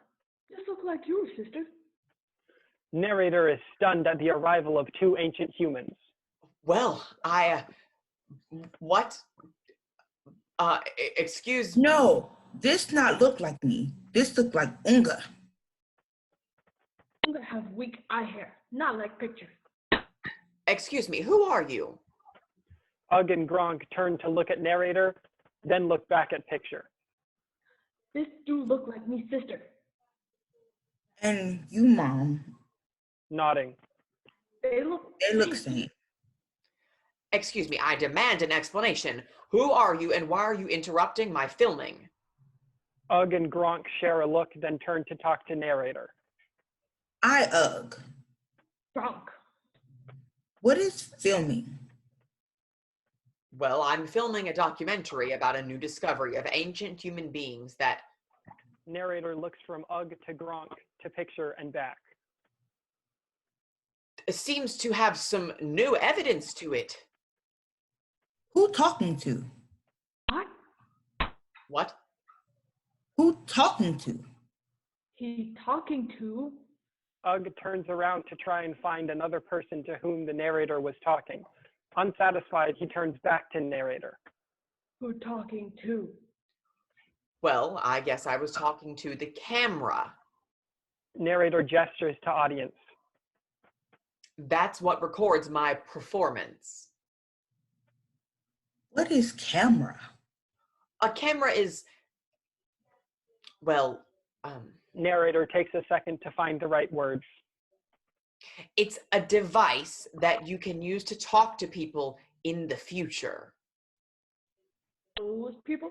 [SPEAKER 14] this look like you, sister.
[SPEAKER 6] Narrator is stunned at the arrival of two ancient humans.
[SPEAKER 1] Well, what? Excuse...
[SPEAKER 8] No, this not look like me. This look like Unga.
[SPEAKER 14] Unga have weak eye hair, not like picture.
[SPEAKER 1] Excuse me, who are you?
[SPEAKER 6] Ugg and Gronk turn to look at narrator, then look back at picture.
[SPEAKER 14] This do look like me, sister.
[SPEAKER 8] And you, mom.
[SPEAKER 6] Nodding.
[SPEAKER 14] They look
[SPEAKER 8] same.
[SPEAKER 1] Excuse me, I demand an explanation. Who are you and why are you interrupting my filming?
[SPEAKER 6] Ugg and Gronk share a look, then turn to talk to narrator.
[SPEAKER 8] Ugg.
[SPEAKER 14] Gronk.
[SPEAKER 8] What is filming?
[SPEAKER 1] Well, I'm filming a documentary about a new discovery of ancient human beings that...
[SPEAKER 6] Narrator looks from Ugg to Gronk to picture and back.
[SPEAKER 1] Seems to have some new evidence to it.
[SPEAKER 8] Who talking to?
[SPEAKER 1] What?
[SPEAKER 8] Who talking to?
[SPEAKER 14] He talking to?
[SPEAKER 6] Ugg turns around to try and find another person to whom the narrator was talking. Unsatisfied, he turns back to narrator.
[SPEAKER 14] Who talking to?
[SPEAKER 1] Well, I guess I was talking to the camera.
[SPEAKER 6] Narrator gestures to audience.
[SPEAKER 1] That's what records my performance.
[SPEAKER 8] What is camera?
[SPEAKER 1] A camera is, well,
[SPEAKER 6] Narrator takes a second to find the right words.
[SPEAKER 1] It's a device that you can use to talk to people in the future.
[SPEAKER 14] Those people?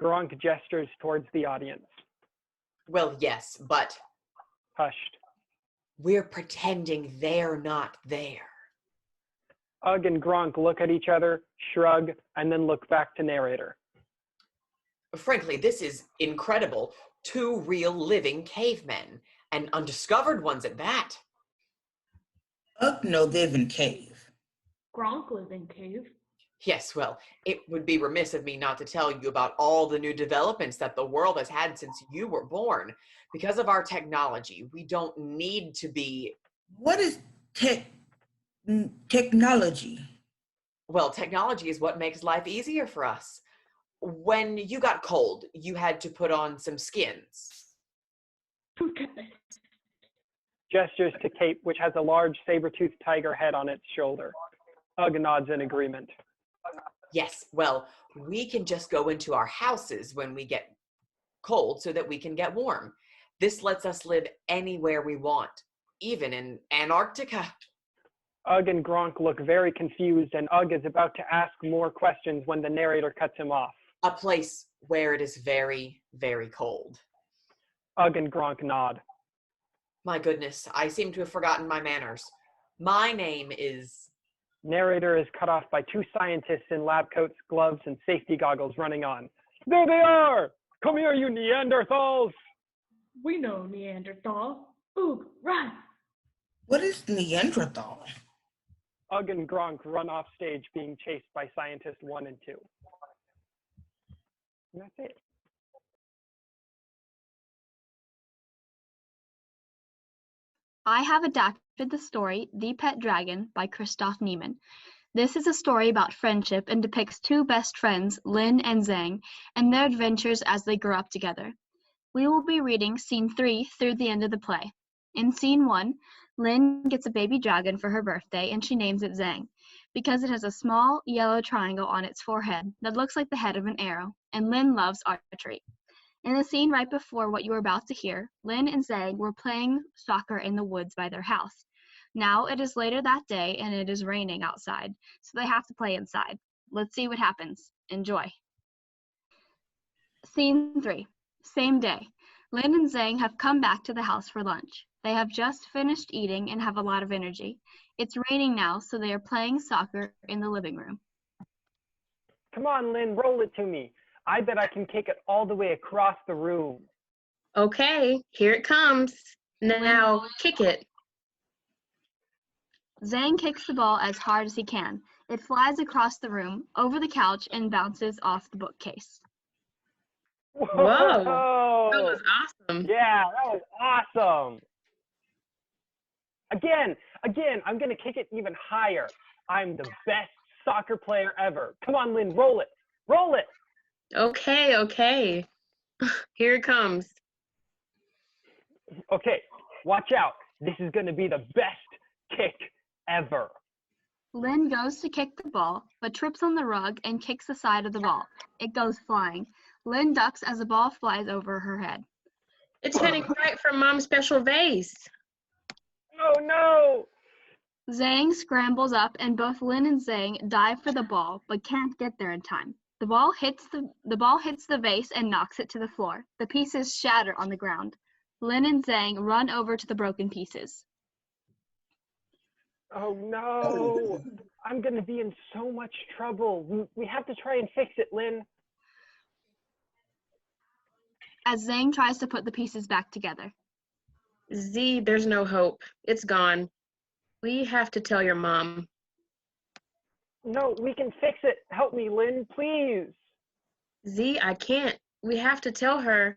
[SPEAKER 6] Gronk gestures towards the audience.
[SPEAKER 1] Well, yes, but...
[SPEAKER 6] Hushed.
[SPEAKER 1] We're pretending they're not there.
[SPEAKER 6] Ugg and Gronk look at each other, shrug, and then look back to narrator.
[SPEAKER 1] Frankly, this is incredible. Two real living cavemen, and undiscovered ones at that.
[SPEAKER 8] Ugg no live in cave.
[SPEAKER 14] Gronk live in cave.
[SPEAKER 1] Yes, well, it would be remiss of me not to tell you about all the new developments that the world has had since you were born. Because of our technology, we don't need to be.
[SPEAKER 8] What is technology?
[SPEAKER 1] Well, technology is what makes life easier for us. When you got cold, you had to put on some skins.
[SPEAKER 6] Gestures to Kate, which has a large saber-toothed tiger head on its shoulder. Ugg nods in agreement.
[SPEAKER 1] Yes, well, we can just go into our houses when we get cold so that we can get warm. This lets us live anywhere we want, even in Antarctica.
[SPEAKER 6] Ugg and Gronk look very confused, and Ugg is about to ask more questions when the narrator cuts him off.
[SPEAKER 1] A place where it is very, very cold.
[SPEAKER 6] Ugg and Gronk nod.
[SPEAKER 1] My goodness, I seem to have forgotten my manners. My name is...
[SPEAKER 6] Narrator is cut off by two scientists in lab coats, gloves, and safety goggles running on. There they are! Come here, you Neanderthals!
[SPEAKER 14] We know Neanderthal. Oog, run!
[SPEAKER 8] What is Neanderthal?
[SPEAKER 6] Ugg and Gronk run off stage being chased by scientists 1 and 2. And that's it.
[SPEAKER 11] I have adapted the story The Pet Dragon by Christoph Niemann. This is a story about friendship and depicts two best friends, Lin and Zhang, and their adventures as they grow up together. We will be reading scene 3 through the end of the play. In scene 1, Lin gets a baby dragon for her birthday and she names it Zhang because it has a small yellow triangle on its forehead that looks like the head of an arrow, and Lin loves archery. In the scene right before what you are about to hear, Lin and Zhang were playing soccer in the woods by their house. Now it is later that day and it is raining outside, so they have to play inside. Let's see what happens. Enjoy. Scene 3. Same day. Lin and Zhang have come back to the house for lunch. They have just finished eating and have a lot of energy. It's raining now, so they are playing soccer in the living room.
[SPEAKER 6] Come on, Lin, roll it to me. I bet I can kick it all the way across the room.
[SPEAKER 4] Okay, here it comes. Now kick it.
[SPEAKER 11] Zhang kicks the ball as hard as he can. It flies across the room, over the couch, and bounces off the bookcase.
[SPEAKER 4] Whoa, that was awesome.
[SPEAKER 6] Yeah, that was awesome. Again, I'm going to kick it even higher. I'm the best soccer player ever. Come on, Lin, roll it. Roll it.
[SPEAKER 4] Okay. Here it comes.
[SPEAKER 6] Okay, watch out. This is going to be the best kick ever.
[SPEAKER 11] Lin goes to kick the ball, but trips on the rug and kicks the side of the ball. It goes flying. Lin ducks as the ball flies over her head.
[SPEAKER 4] It's heading right for Mom's special vase.
[SPEAKER 6] Oh no!
[SPEAKER 11] Zhang scrambles up and both Lin and Zhang dive for the ball, but can't get there in time. The ball hits the vase and knocks it to the floor. The pieces shatter on the ground. Lin and Zhang run over to the broken pieces.
[SPEAKER 6] Oh no! I'm gonna be in so much trouble. We have to try and fix it, Lin.
[SPEAKER 11] As Zhang tries to put the pieces back together.
[SPEAKER 4] Z, there's no hope. It's gone. We have to tell your mom.
[SPEAKER 6] No, we can fix it. Help me, Lin, please.
[SPEAKER 4] Z, I can't. We have to tell her.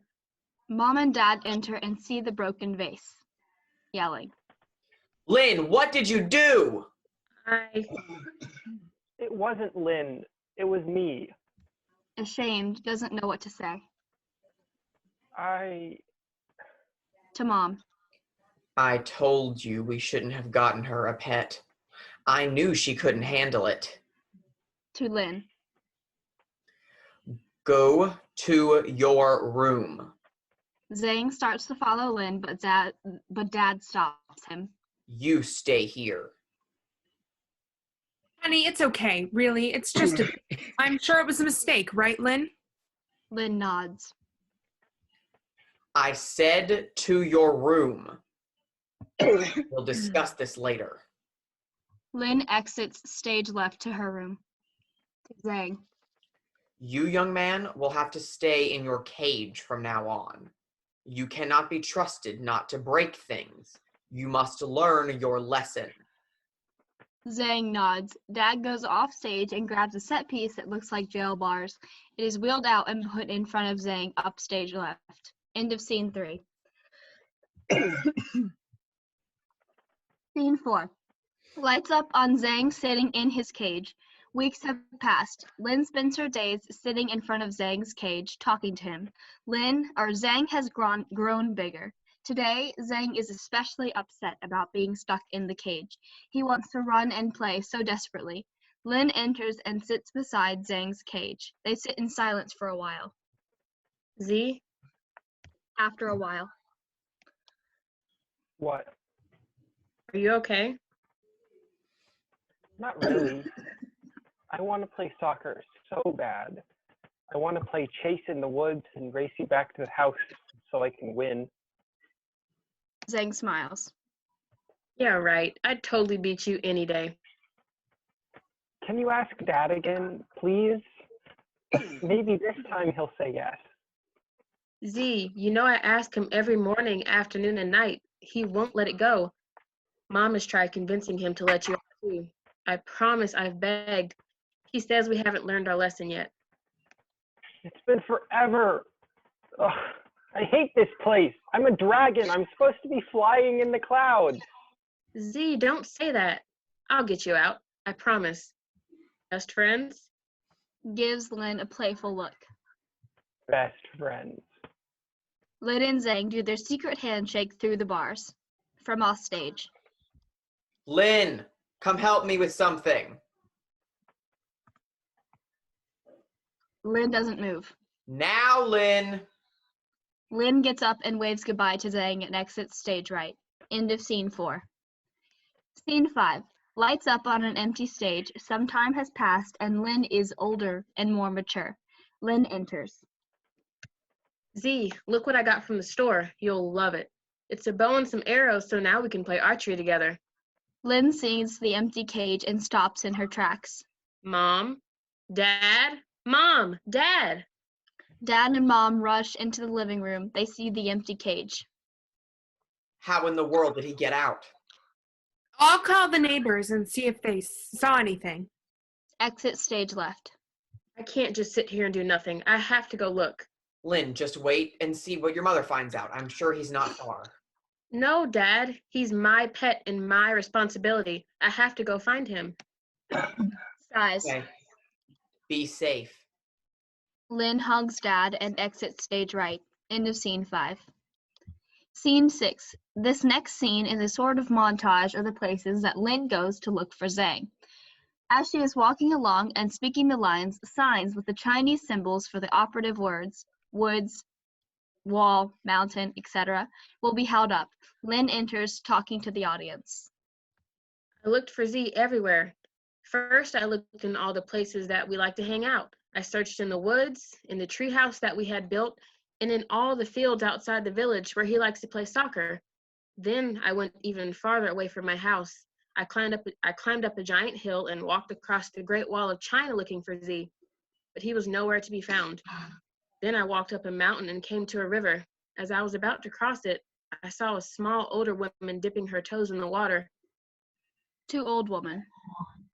[SPEAKER 11] Mom and Dad enter and see the broken vase, yelling.
[SPEAKER 1] Lin, what did you do?
[SPEAKER 6] It wasn't Lin. It was me.
[SPEAKER 11] Ashamed, doesn't know what to say.
[SPEAKER 6] To
[SPEAKER 11] Mom.
[SPEAKER 1] I told you we shouldn't have gotten her a pet. I knew she couldn't handle it.
[SPEAKER 11] To Lin.
[SPEAKER 1] Go to your room.
[SPEAKER 11] Zhang starts to follow Lin, but Dad stops him.
[SPEAKER 1] You stay here.
[SPEAKER 2] Honey, it's okay. Really, it's just I'm sure it was a mistake, right, Lin?
[SPEAKER 11] Lin nods.
[SPEAKER 1] I said to your room. We'll discuss this later.
[SPEAKER 11] Lin exits stage left to her room. To Zhang.
[SPEAKER 1] You, young man, will have to stay in your cage from now on. You cannot be trusted not to break things. You must learn your lesson.
[SPEAKER 11] Zhang nods. Dad goes off stage and grabs a set piece that looks like jail bars. It is wheeled out and put in front of Zhang up stage left. End of scene 3. Scene 4. Lights up on Zhang sitting in his cage. Weeks have passed. Lin spends her days sitting in front of Zhang's cage, talking to him. Zhang has grown bigger. Today, Zhang is especially upset about being stuck in the cage. He wants to run and play so desperately. Lin enters and sits beside Zhang's cage. They sit in silence for a while.
[SPEAKER 4] Z,
[SPEAKER 11] After a while.
[SPEAKER 6] What?
[SPEAKER 4] are you okay?
[SPEAKER 6] Not really. I want to play soccer so bad. I want to play chase in the woods and race you back to the house so I can win.
[SPEAKER 11] Zhang smiles.
[SPEAKER 4] Yeah, right. I'd totally beat you any day.
[SPEAKER 6] Can you ask Dad again, please? Maybe this time he'll say yes.
[SPEAKER 4] Z, you know I ask him every morning, afternoon, and night. He won't let it go. Mom has tried convincing him to let you out too. I promise I've begged. He says we haven't learned our lesson yet.
[SPEAKER 6] It's been forever. Ugh, I hate this place. I'm a dragon. I'm supposed to be flying in the clouds.
[SPEAKER 4] Z, don't say that. I'll get you out. I promise. Best friends?
[SPEAKER 11] Gives Lin a playful look.
[SPEAKER 6] Best friends.
[SPEAKER 11] Lin and Zhang do their secret handshake through the bars. From off stage.
[SPEAKER 1] Lin, come help me with something.
[SPEAKER 11] Lin doesn't move.
[SPEAKER 1] Now, Lin.
[SPEAKER 11] Lin gets up and waves goodbye to Zhang and exits stage right. End of scene 4. Scene 5. Lights up on an empty stage. Some time has passed and Lin is older and more mature. Lin enters.
[SPEAKER 4] Z, look what I got from the store. You'll love it. It's a bow and some arrows, so now we can play archery together.
[SPEAKER 11] Lin sees the empty cage and stops in her tracks.
[SPEAKER 4] Mom? Dad? Mom! Dad!
[SPEAKER 11] Dad and Mom rush into the living room. They see the empty cage.
[SPEAKER 1] How in the world did he get out?
[SPEAKER 2] I'll call the neighbors and see if they saw anything.
[SPEAKER 11] Exit stage left.
[SPEAKER 4] I can't just sit here and do nothing. I have to go look.
[SPEAKER 1] Lin, just wait and see what your mother finds out. I'm sure he's not far.
[SPEAKER 4] No, Dad. He's my pet and my responsibility. I have to go find him.
[SPEAKER 11] Sighs.
[SPEAKER 1] Okay. Be safe.
[SPEAKER 11] Lin hugs Dad and exits stage right. End of scene 5. Scene 6. This next scene is a sort of montage of the places that Lin goes to look for Zhang. As she is walking along and speaking the lines, signs with the Chinese symbols for the operative words, woods, wall, mountain, etc., will be held up. Lin enters, talking to the audience.
[SPEAKER 4] I looked for Z everywhere. First, I looked in all the places that we like to hang out. I searched in the woods, in the treehouse that we had built, and in all the fields outside the village where he likes to play soccer. Then I went even farther away from my house. I climbed up a giant hill and walked across the Great Wall of China looking for Z, but he was nowhere to be found. Then I walked up a mountain and came to a river. As I was about to cross it, I saw a small older woman dipping her toes in the water.
[SPEAKER 11] To old woman.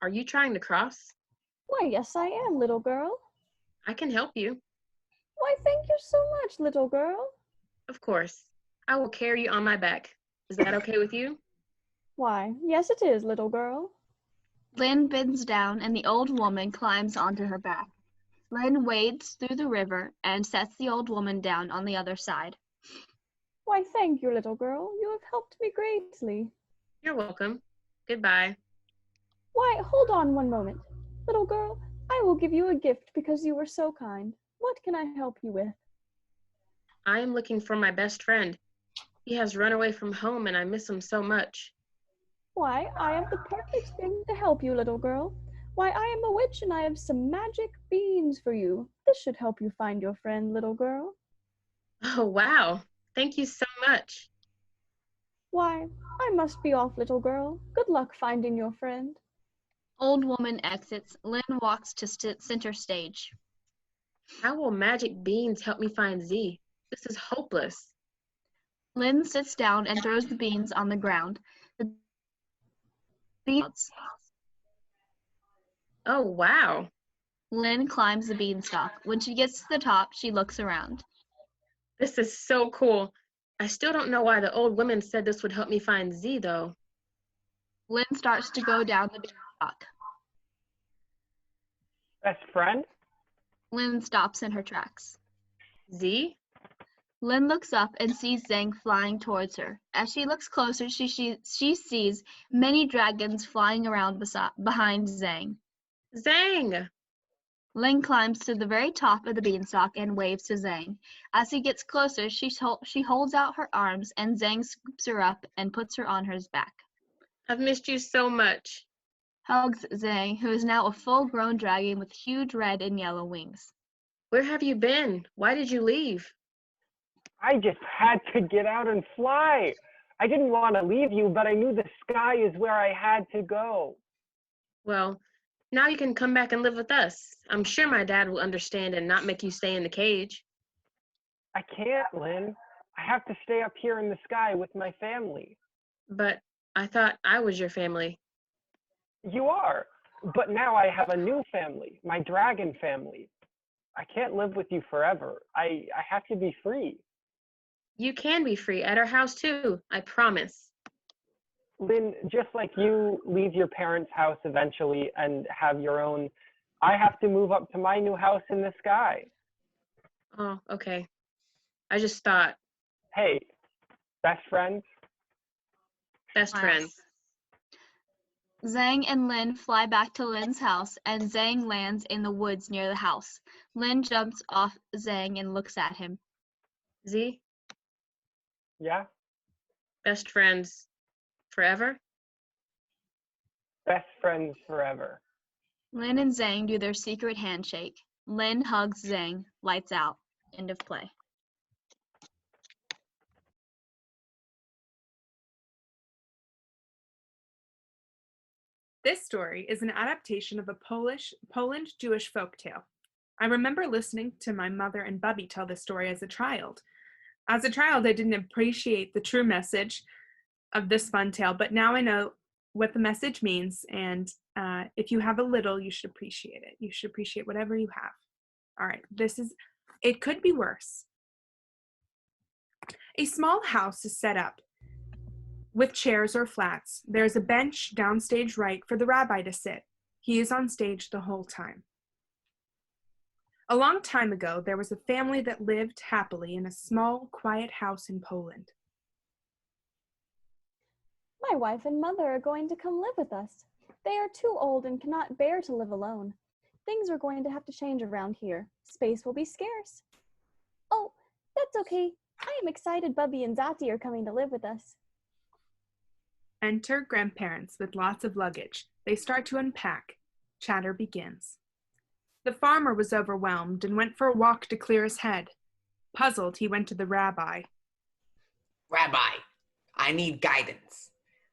[SPEAKER 4] Are you trying to cross?
[SPEAKER 3] Why, yes, I am, little girl.
[SPEAKER 4] I can help you.
[SPEAKER 3] Why, thank you so much, little girl.
[SPEAKER 4] Of course. I will carry you on my back. Is that okay with you?
[SPEAKER 3] Why, yes, it is, little girl.
[SPEAKER 11] Lin bends down and the old woman climbs onto her back. Lin wades through the river and sets the old woman down on the other side.
[SPEAKER 3] Why, thank you, little girl. You have helped me greatly.
[SPEAKER 4] You're welcome. Goodbye.
[SPEAKER 3] Why, hold on one moment. Little girl, I will give you a gift because you were so kind. What can I help you with?
[SPEAKER 4] I am looking for my best friend. He has run away from home and I miss him so much.
[SPEAKER 3] Why, I am the perfect thing to help you, little girl. Why, I am a witch and I have some magic beans for you. This should help you find your friend, little girl.
[SPEAKER 4] Oh, wow. Thank you so much.
[SPEAKER 3] Why, I must be off, little girl. Good luck finding your friend.
[SPEAKER 11] Old woman exits. Lin walks to center stage.
[SPEAKER 4] How will magic beans help me find Z? This is hopeless.
[SPEAKER 11] Lin sits down and throws the beans on the ground. The beans.
[SPEAKER 4] Oh, wow.
[SPEAKER 11] Lynn climbs the beanstalk. When she gets to the top, she looks around.
[SPEAKER 4] This is so cool. I still don't know why the old women said this would help me find Z, though.
[SPEAKER 11] Lynn starts to go down the beanstalk.
[SPEAKER 6] Best friend?
[SPEAKER 11] Lynn stops in her tracks.
[SPEAKER 4] Z?
[SPEAKER 11] Lynn looks up and sees Zhang flying towards her. As she looks closer, she sees many dragons flying around behind Zhang.
[SPEAKER 4] Zhang!
[SPEAKER 11] Lynn climbs to the very top of the beanstalk and waves to Zhang. As he gets closer, she holds out her arms, and Zhang scoops her up and puts her on his back.
[SPEAKER 4] I've missed you so much.
[SPEAKER 11] Hugs Zhang, who is now a full-grown dragon with huge red and yellow wings.
[SPEAKER 4] Where have you been? Why did you leave?
[SPEAKER 6] I just had to get out and fly. I didn't want to leave you, but I knew the sky is where I had to go.
[SPEAKER 4] Well, now you can come back and live with us. I'm sure my dad will understand and not make you stay in the cage.
[SPEAKER 6] I can't, Lynn. I have to stay up here in the sky with my family.
[SPEAKER 4] But I thought I was your family.
[SPEAKER 6] You are, but now I have a new family, my dragon family. I can't live with you forever. I have to be free.
[SPEAKER 4] You can be free at our house too, I promise.
[SPEAKER 6] Lynn, just like you leave your parents' house eventually and have your own, I have to move up to my new house in the sky.
[SPEAKER 4] Oh, okay. I just thought.
[SPEAKER 6] Hey, best friends?
[SPEAKER 4] Best friends.
[SPEAKER 11] Zhang and Lynn fly back to Lynn's house, and Zhang lands in the woods near the house. Lynn jumps off Zhang and looks at him.
[SPEAKER 4] Z?
[SPEAKER 6] Yeah?
[SPEAKER 4] Best friends forever?
[SPEAKER 6] Best friends forever.
[SPEAKER 11] Lynn and Zhang do their secret handshake. Lynn hugs Zhang. Lights out. End of play.
[SPEAKER 2] This story is an adaptation of a Poland Jewish folktale. I remember listening to my mother and Bubby tell this story as a child. As a child, I didn't appreciate the true message of this fun tale, but now I know what the message means, and if you have a little, you should appreciate it. You should appreciate whatever you have. All right, it could be worse. A small house is set up with chairs or flats. There's a bench downstage right for the rabbi to sit. He is on stage the whole time. A long time ago, there was a family that lived happily in a small, quiet house in Poland.
[SPEAKER 3] My wife and mother are going to come live with us. They are too old and cannot bear to live alone. Things are going to have to change around here. Space will be scarce. Oh, that's okay. I am excited Bubby and Zati are coming to live with us.
[SPEAKER 2] Enter grandparents with lots of luggage. They start to unpack. Chatter begins. The farmer was overwhelmed and went for a walk to clear his head. Puzzled, he went to the rabbi.
[SPEAKER 1] Rabbi, I need guidance.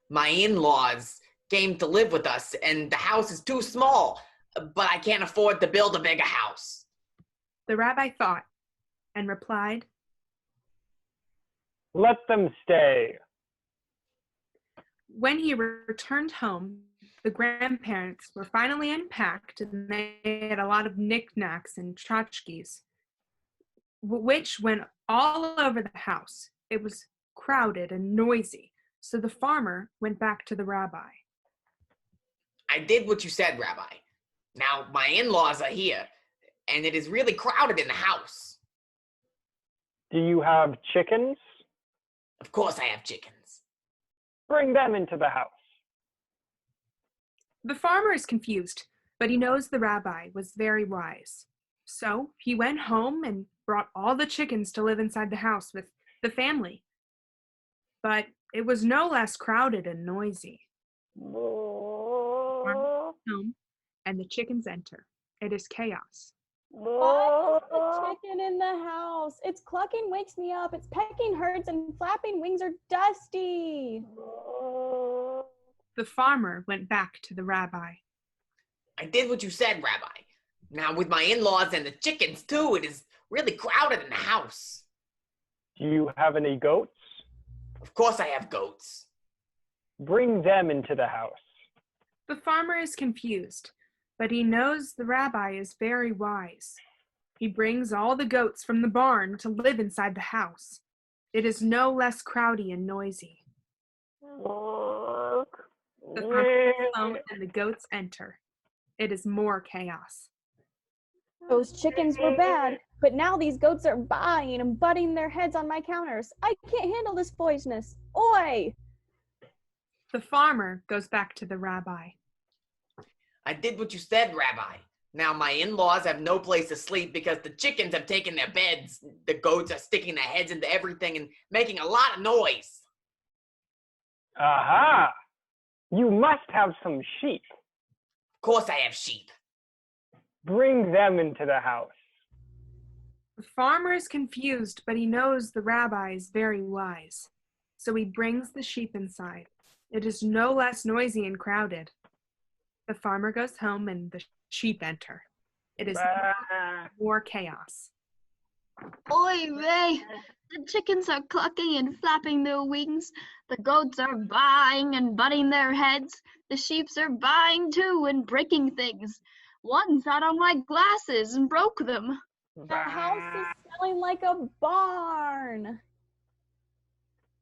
[SPEAKER 1] My in-laws came to live with us, and the house is too small, but I can't afford to build a bigger house.
[SPEAKER 2] The rabbi thought and replied,
[SPEAKER 6] Let them stay.
[SPEAKER 2] When he returned home, the grandparents were finally unpacked, and they had a lot of knickknacks and tchotchkes, which went all over the house. It was crowded and noisy, so the farmer went back to the rabbi.
[SPEAKER 1] I did what you said, Rabbi. Now, my in-laws are here, and it is really crowded in the house.
[SPEAKER 6] Do you have chickens?
[SPEAKER 1] Of course I have chickens.
[SPEAKER 6] Bring them into the house.
[SPEAKER 2] The farmer is confused, but he knows the rabbi was very wise. So he went home and brought all the chickens to live inside the house with the family. But it was no less crowded and noisy. The farmer goes home, and the chickens enter. It is chaos.
[SPEAKER 3] Why is the chicken in the house? Its clucking wakes me up. Its pecking hurts and flapping wings are dusty.
[SPEAKER 2] The farmer went back to the rabbi.
[SPEAKER 1] I did what you said, Rabbi. Now, with my in-laws and the chickens, too, it is really crowded in the house.
[SPEAKER 6] Do you have any goats?
[SPEAKER 1] Of course I have goats.
[SPEAKER 6] Bring them into the house.
[SPEAKER 2] The farmer is confused, but he knows the rabbi is very wise. He brings all the goats from the barn to live inside the house. It is no less crowdy and noisy. The farmer goes home and the goats enter. It is more chaos.
[SPEAKER 3] Those chickens were bad, but now these goats are buying and butting their heads on my counters. I can't handle this boishness. Oi!
[SPEAKER 2] The farmer goes back to the rabbi.
[SPEAKER 1] I did what you said, Rabbi. Now my in-laws have no place to sleep because the chickens have taken their beds. The goats are sticking their heads into everything and making a lot of noise.
[SPEAKER 6] Aha! You must have some sheep.
[SPEAKER 1] Of course I have sheep.
[SPEAKER 6] Bring them into the house.
[SPEAKER 2] The farmer is confused, but he knows the rabbi is very wise. So he brings the sheep inside. It is no less noisy and crowded. The farmer goes home and the sheep enter. It is more chaos.
[SPEAKER 11] Oy vey! The chickens are clucking and flapping their wings. The goats are baaing and butting their heads. The sheeps are baaing too and breaking things. One sat on my glasses and broke them.
[SPEAKER 3] The house is smelling like a barn.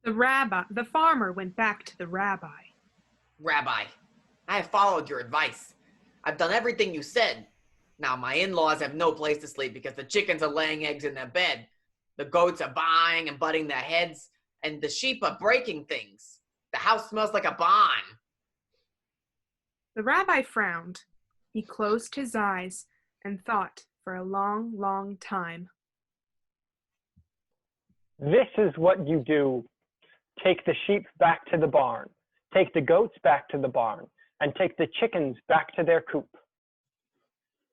[SPEAKER 2] The farmer went back to the rabbi.
[SPEAKER 1] Rabbi, I have followed your advice. I've done everything you said. Now my in-laws have no place to sleep because the chickens are laying eggs in their bed. The goats are baaing and butting their heads, and the sheep are breaking things. The house smells like a barn.
[SPEAKER 2] The rabbi frowned. He closed his eyes and thought for a long, long time.
[SPEAKER 6] This is what you do. Take the sheep back to the barn. Take the goats back to the barn. And take the chickens back to their coop.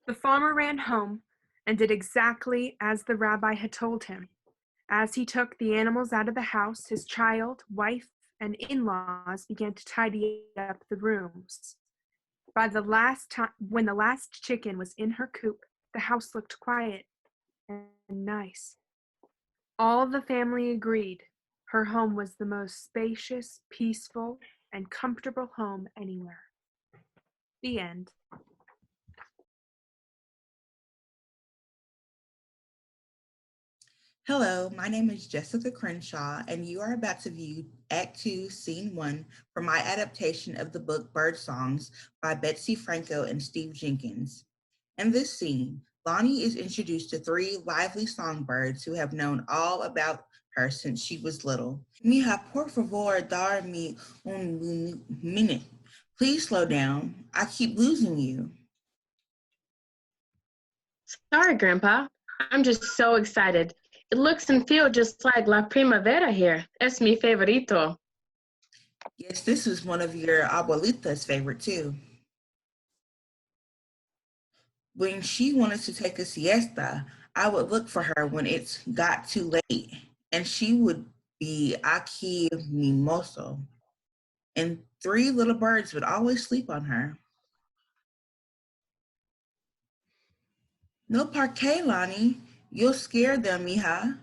[SPEAKER 2] The farmer ran home and did exactly as the rabbi had told him. As he took the animals out of the house, his child, wife, and in-laws began to tidy up the rooms. When the last chicken was in her coop, the house looked quiet and nice. All the family agreed her home was the most spacious, peaceful, and comfortable home anywhere. The end.
[SPEAKER 8] Hello, my name is Jessica Crenshaw, and you are about to view Act 2, Scene 1 from my adaptation of the book Bird Songs by Betsy Franco and Steve Jenkins. In this scene, Lonnie is introduced to 3 lively songbirds who have known all about her since she was little. Mija, por favor, darme un minute. Please slow down. I keep losing you.
[SPEAKER 4] Sorry, Grandpa. I'm just so excited. It looks and feels just like La Primavera here. Es mi favorito.
[SPEAKER 8] Yes, this was one of your abuelita's favorite too. When she wanted to take a siesta, I would look for her when it got too late, and she would be aquí mimoso. And 3 little birds would always sleep on her. No parque, Lonnie. You'll scare them, mija.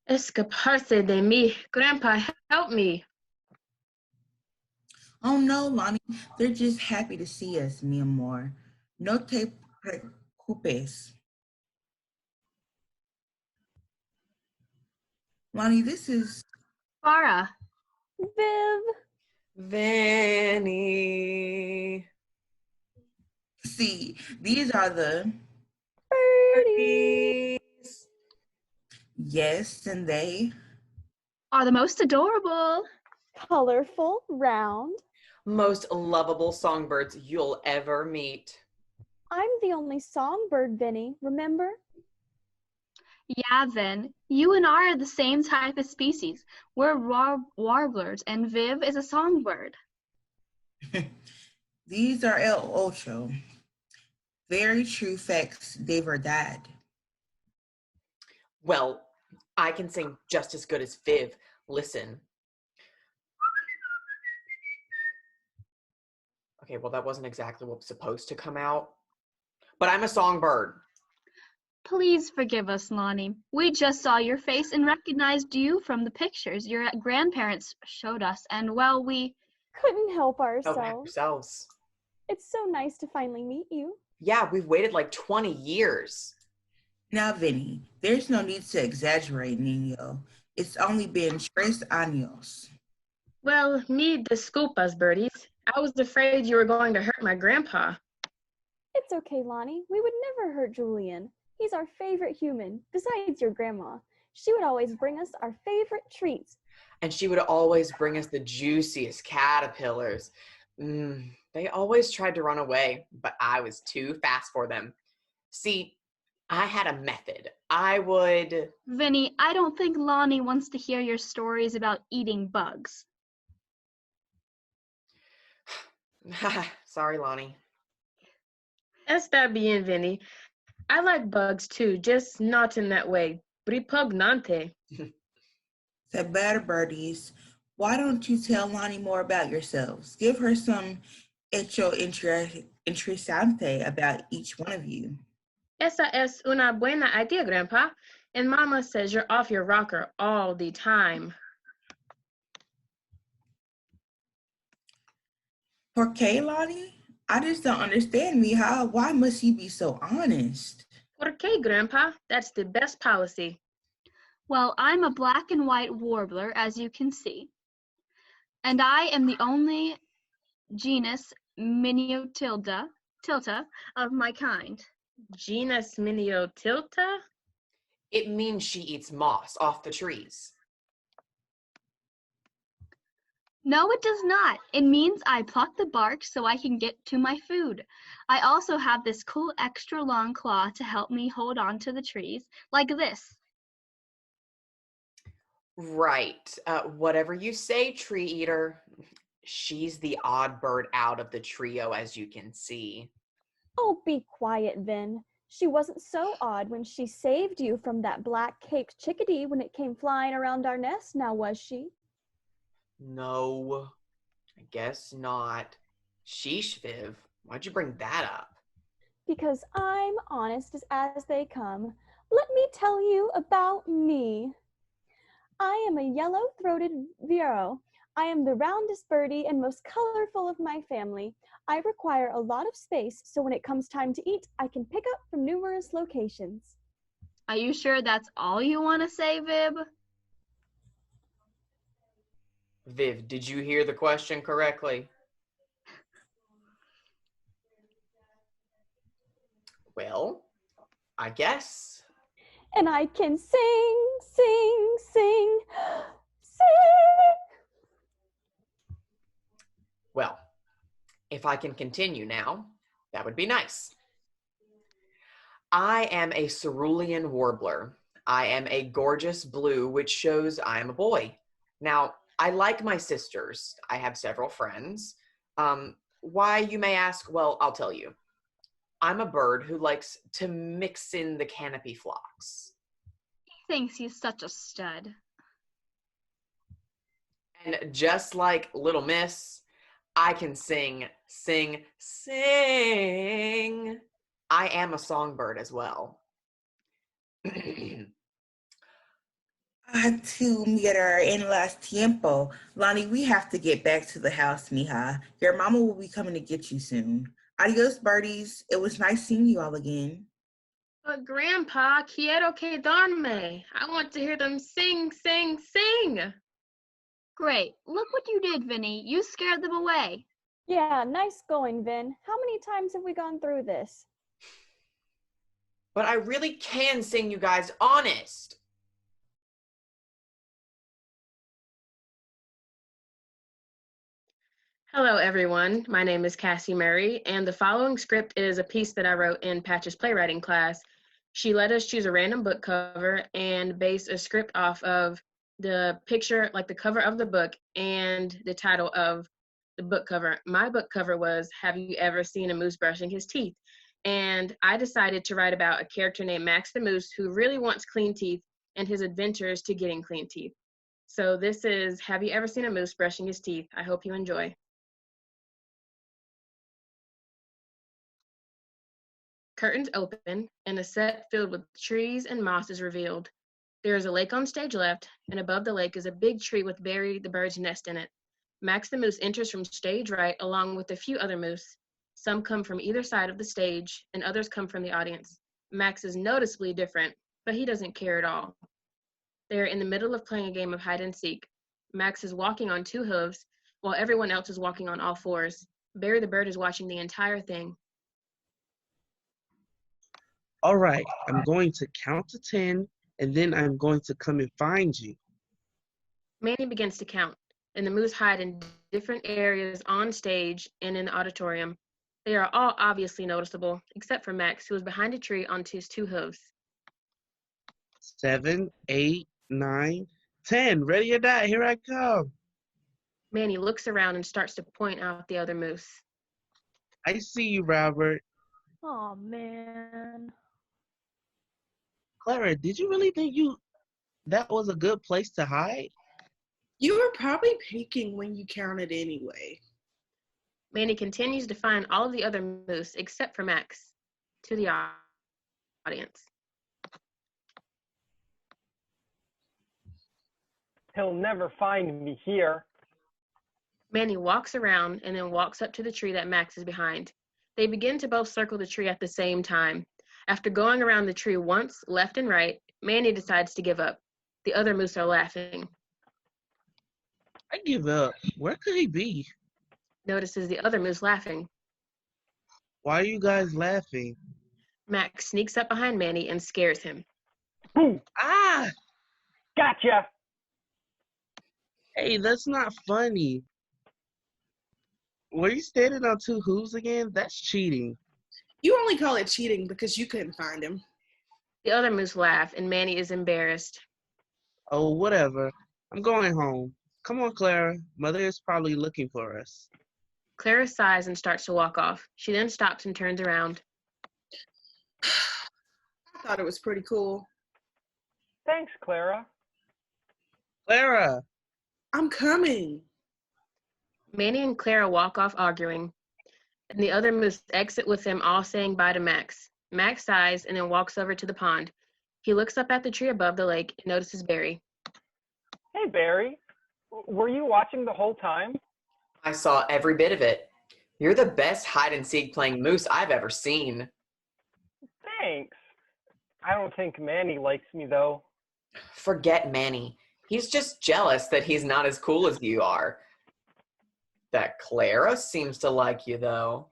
[SPEAKER 4] Escaparse de mí. Grandpa, help me.
[SPEAKER 8] Oh no, Lonnie. They're just happy to see us, mi amor. No te preocupes. Lonnie, this is
[SPEAKER 11] Farah.
[SPEAKER 3] Viv.
[SPEAKER 1] Vanny.
[SPEAKER 8] See, these are the
[SPEAKER 3] birdies.
[SPEAKER 8] Yes, and they
[SPEAKER 11] are the most adorable,
[SPEAKER 3] colorful, round,
[SPEAKER 1] most lovable songbirds you'll ever meet.
[SPEAKER 3] I'm the only songbird, Vinny, remember?
[SPEAKER 11] Yeah, Vin. You and I are the same type of species. We're warblers, and Viv is a songbird.
[SPEAKER 8] These are El Ocho. Very true facts, de verdad.
[SPEAKER 1] Well, I can sing just as good as Viv. Listen. Okay, well, that wasn't exactly what was supposed to come out. But I'm a songbird.
[SPEAKER 11] Please forgive us, Lonnie. We just saw your face and recognized you from the pictures your grandparents showed us, and well, we
[SPEAKER 3] couldn't help ourselves. It's so nice to finally meet you.
[SPEAKER 1] Yeah, we've waited like 20 years.
[SPEAKER 8] Now, Vinny, there's no need to exaggerate, Nino. It's only been 3 años.
[SPEAKER 4] Well, me disculpas, birdies. I was afraid you were going to hurt my grandpa.
[SPEAKER 3] It's okay, Lonnie. We would never hurt Julian. He's our favorite human, besides your grandma. She would always bring us our favorite treats.
[SPEAKER 1] And she would always bring us the juiciest caterpillars. They always tried to run away, but I was too fast for them. See, I had a method. I would...
[SPEAKER 11] Vinny, I don't think Lonnie wants to hear your stories about eating bugs.
[SPEAKER 1] Sorry, Lonnie.
[SPEAKER 4] Está bien, Vinny. I like bugs too, just not in that way. Repugnante.
[SPEAKER 8] So better birdies, why don't you tell Lonnie more about yourselves? Give her some hecho interesante about each one of you.
[SPEAKER 4] Esa es una buena idea, Grandpa. And Mama says you're off your rocker all the time.
[SPEAKER 8] ¿Por qué, Lonnie? I just don't understand, mija. Why must you be so honest?
[SPEAKER 4] ¿Por qué, Grandpa? That's the best policy.
[SPEAKER 11] Well, I'm a black and white warbler, as you can see. And I am the only genus Miniotilda of my kind.
[SPEAKER 4] Genus Miniotilda?
[SPEAKER 1] It means she eats moss off the trees.
[SPEAKER 11] No, it does not. It means I pluck the bark so I can get to my food. I also have this cool extra long claw to help me hold on to the trees, like this.
[SPEAKER 1] Right. Whatever you say, tree eater. She's the odd bird out of the trio, as you can see.
[SPEAKER 3] Oh, be quiet, Vin. She wasn't so odd when she saved you from that black-caped chickadee when it came flying around our nest, now was she?
[SPEAKER 1] No, I guess not. Sheesh, Viv. Why'd you bring that up?
[SPEAKER 3] Because I'm honest as they come. Let me tell you about me. I am a yellow-throated vireo. I am the roundest birdie and most colorful of my family. I require a lot of space, so when it comes time to eat, I can pick up from numerous locations.
[SPEAKER 11] Are you sure that's all you want to say, Viv?
[SPEAKER 1] Viv, did you hear the question correctly? Well, I guess.
[SPEAKER 3] And I can sing, sing, sing, sing.
[SPEAKER 1] Well, if I can continue now, that would be nice. I am a cerulean warbler. I am a gorgeous blue, which shows I am a boy. Now, I like my sisters. I have several friends. Why, you may ask? Well, I'll tell you. I'm a bird who likes to mix in the canopy flocks.
[SPEAKER 11] He thinks he's such a stud.
[SPEAKER 1] And just like Little Miss, I can sing, sing, sing. I am a songbird as well.
[SPEAKER 8] Tu mirar en las tiempo. Lonnie, we have to get back to the house, mija. Your mama will be coming to get you soon. Adios, birdies. It was nice seeing you all again.
[SPEAKER 4] But Grandpa, quiero quedarme. I want to hear them sing, sing, sing.
[SPEAKER 11] Great. Look what you did, Vinny. You scared them away.
[SPEAKER 3] Yeah, nice going, Vin. How many times have we gone through this?
[SPEAKER 1] But I really can sing, you guys, honest.
[SPEAKER 4] Hello, everyone. My name is Cassie Murray, and the following script is a piece that I wrote in Patch's playwriting class. She let us choose a random book cover and base a script off of the picture, like the cover of the book and the title of the book cover. My book cover was, Have You Ever Seen a Moose Brushing His Teeth? And I decided to write about a character named Max the Moose who really wants clean teeth and his adventures to getting clean teeth. So this is Have You Ever Seen a Moose Brushing His Teeth? I hope you enjoy. Curtains open, and a set filled with trees and moss is revealed. There is a lake on stage left, and above the lake is a big tree with Barry the bird's nest in it. Max the Moose enters from stage right along with a few other moose. Some come from either side of the stage, and others come from the audience. Max is noticeably different, but he doesn't care at all. They are in the middle of playing a game of hide and seek. Max is walking on 2 hooves, while everyone else is walking on all 4s. Barry the bird is watching the entire thing.
[SPEAKER 10] All right, I'm going to count to 10, and then I'm going to come and find you.
[SPEAKER 4] Manny begins to count, and the moose hide in different areas on stage and in the auditorium. They are all obviously noticeable, except for Max, who is behind a tree on his 2 hooves.
[SPEAKER 10] 7, 8, 9, 10. Ready or not, here I come.
[SPEAKER 4] Manny looks around and starts to point out the other moose.
[SPEAKER 10] I see you, Robert.
[SPEAKER 12] Oh man.
[SPEAKER 10] Clara, did you really think that was a good place to hide?
[SPEAKER 7] You were probably peeking when you counted anyway.
[SPEAKER 4] Manny continues to find all of the other moose except for Max to the audience.
[SPEAKER 6] He'll never find me here.
[SPEAKER 4] Manny walks around and then walks up to the tree that Max is behind. They begin to both circle the tree at the same time. After going around the tree once, left and right, Manny decides to give up. The other moose are laughing.
[SPEAKER 10] I give up. Where could he be?
[SPEAKER 4] Notices the other moose laughing.
[SPEAKER 10] Why are you guys laughing?
[SPEAKER 4] Max sneaks up behind Manny and scares him.
[SPEAKER 6] Boom!
[SPEAKER 10] Ah!
[SPEAKER 6] Gotcha!
[SPEAKER 10] Hey, that's not funny. Were you standing on 2 hooves again? That's cheating.
[SPEAKER 7] You only call it cheating because you couldn't find him.
[SPEAKER 4] The other moose laugh, and Manny is embarrassed.
[SPEAKER 10] Oh, whatever. I'm going home. Come on, Clara. Mother is probably looking for us.
[SPEAKER 4] Clara sighs and starts to walk off. She then stops and turns around.
[SPEAKER 7] I thought it was pretty cool.
[SPEAKER 6] Thanks, Clara.
[SPEAKER 10] Clara!
[SPEAKER 7] I'm coming.
[SPEAKER 4] Manny and Clara walk off arguing, and the other moose exit with them all saying bye to Max. Max sighs and then walks over to the pond. He looks up at the tree above the lake and notices Barry.
[SPEAKER 6] Hey, Barry. Were you watching the whole time?
[SPEAKER 1] I saw every bit of it. You're the best hide-and-seek playing moose I've ever seen.
[SPEAKER 6] Thanks. I don't think Manny likes me, though.
[SPEAKER 1] Forget Manny. He's just jealous that he's not as cool as you are. That Clara seems to like you, though.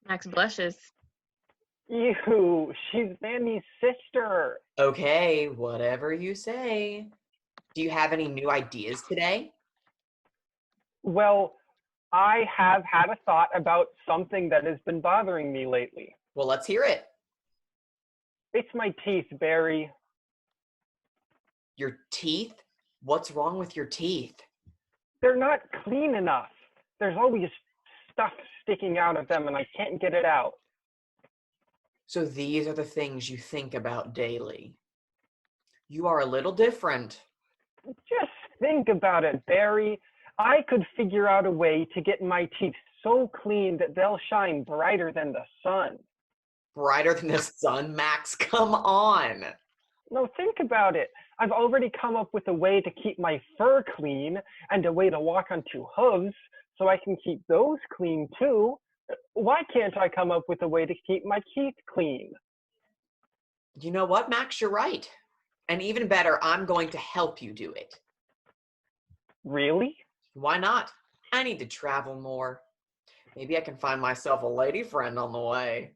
[SPEAKER 4] Max blushes.
[SPEAKER 6] Ew, she's Manny's sister.
[SPEAKER 1] Okay, whatever you say. Do you have any new ideas today?
[SPEAKER 6] Well, I have had a thought about something that has been bothering me lately.
[SPEAKER 1] Well, let's hear it.
[SPEAKER 6] It's my teeth, Barry.
[SPEAKER 1] Your teeth? What's wrong with your teeth?
[SPEAKER 6] They're not clean enough. There's always stuff sticking out of them and I can't get it out.
[SPEAKER 1] So these are the things you think about daily. You are a little different.
[SPEAKER 6] Just think about it, Barry. I could figure out a way to get my teeth so clean that they'll shine brighter than the sun.
[SPEAKER 1] Brighter than the sun, Max? Come on.
[SPEAKER 6] No, think about it. I've already come up with a way to keep my fur clean and a way to walk on 2 hooves so I can keep those clean too. Why can't I come up with a way to keep my teeth clean?
[SPEAKER 1] You know what, Max? You're right. And even better, I'm going to help you do it.
[SPEAKER 6] Really?
[SPEAKER 1] Why not? I need to travel more. Maybe I can find myself a lady friend on the way.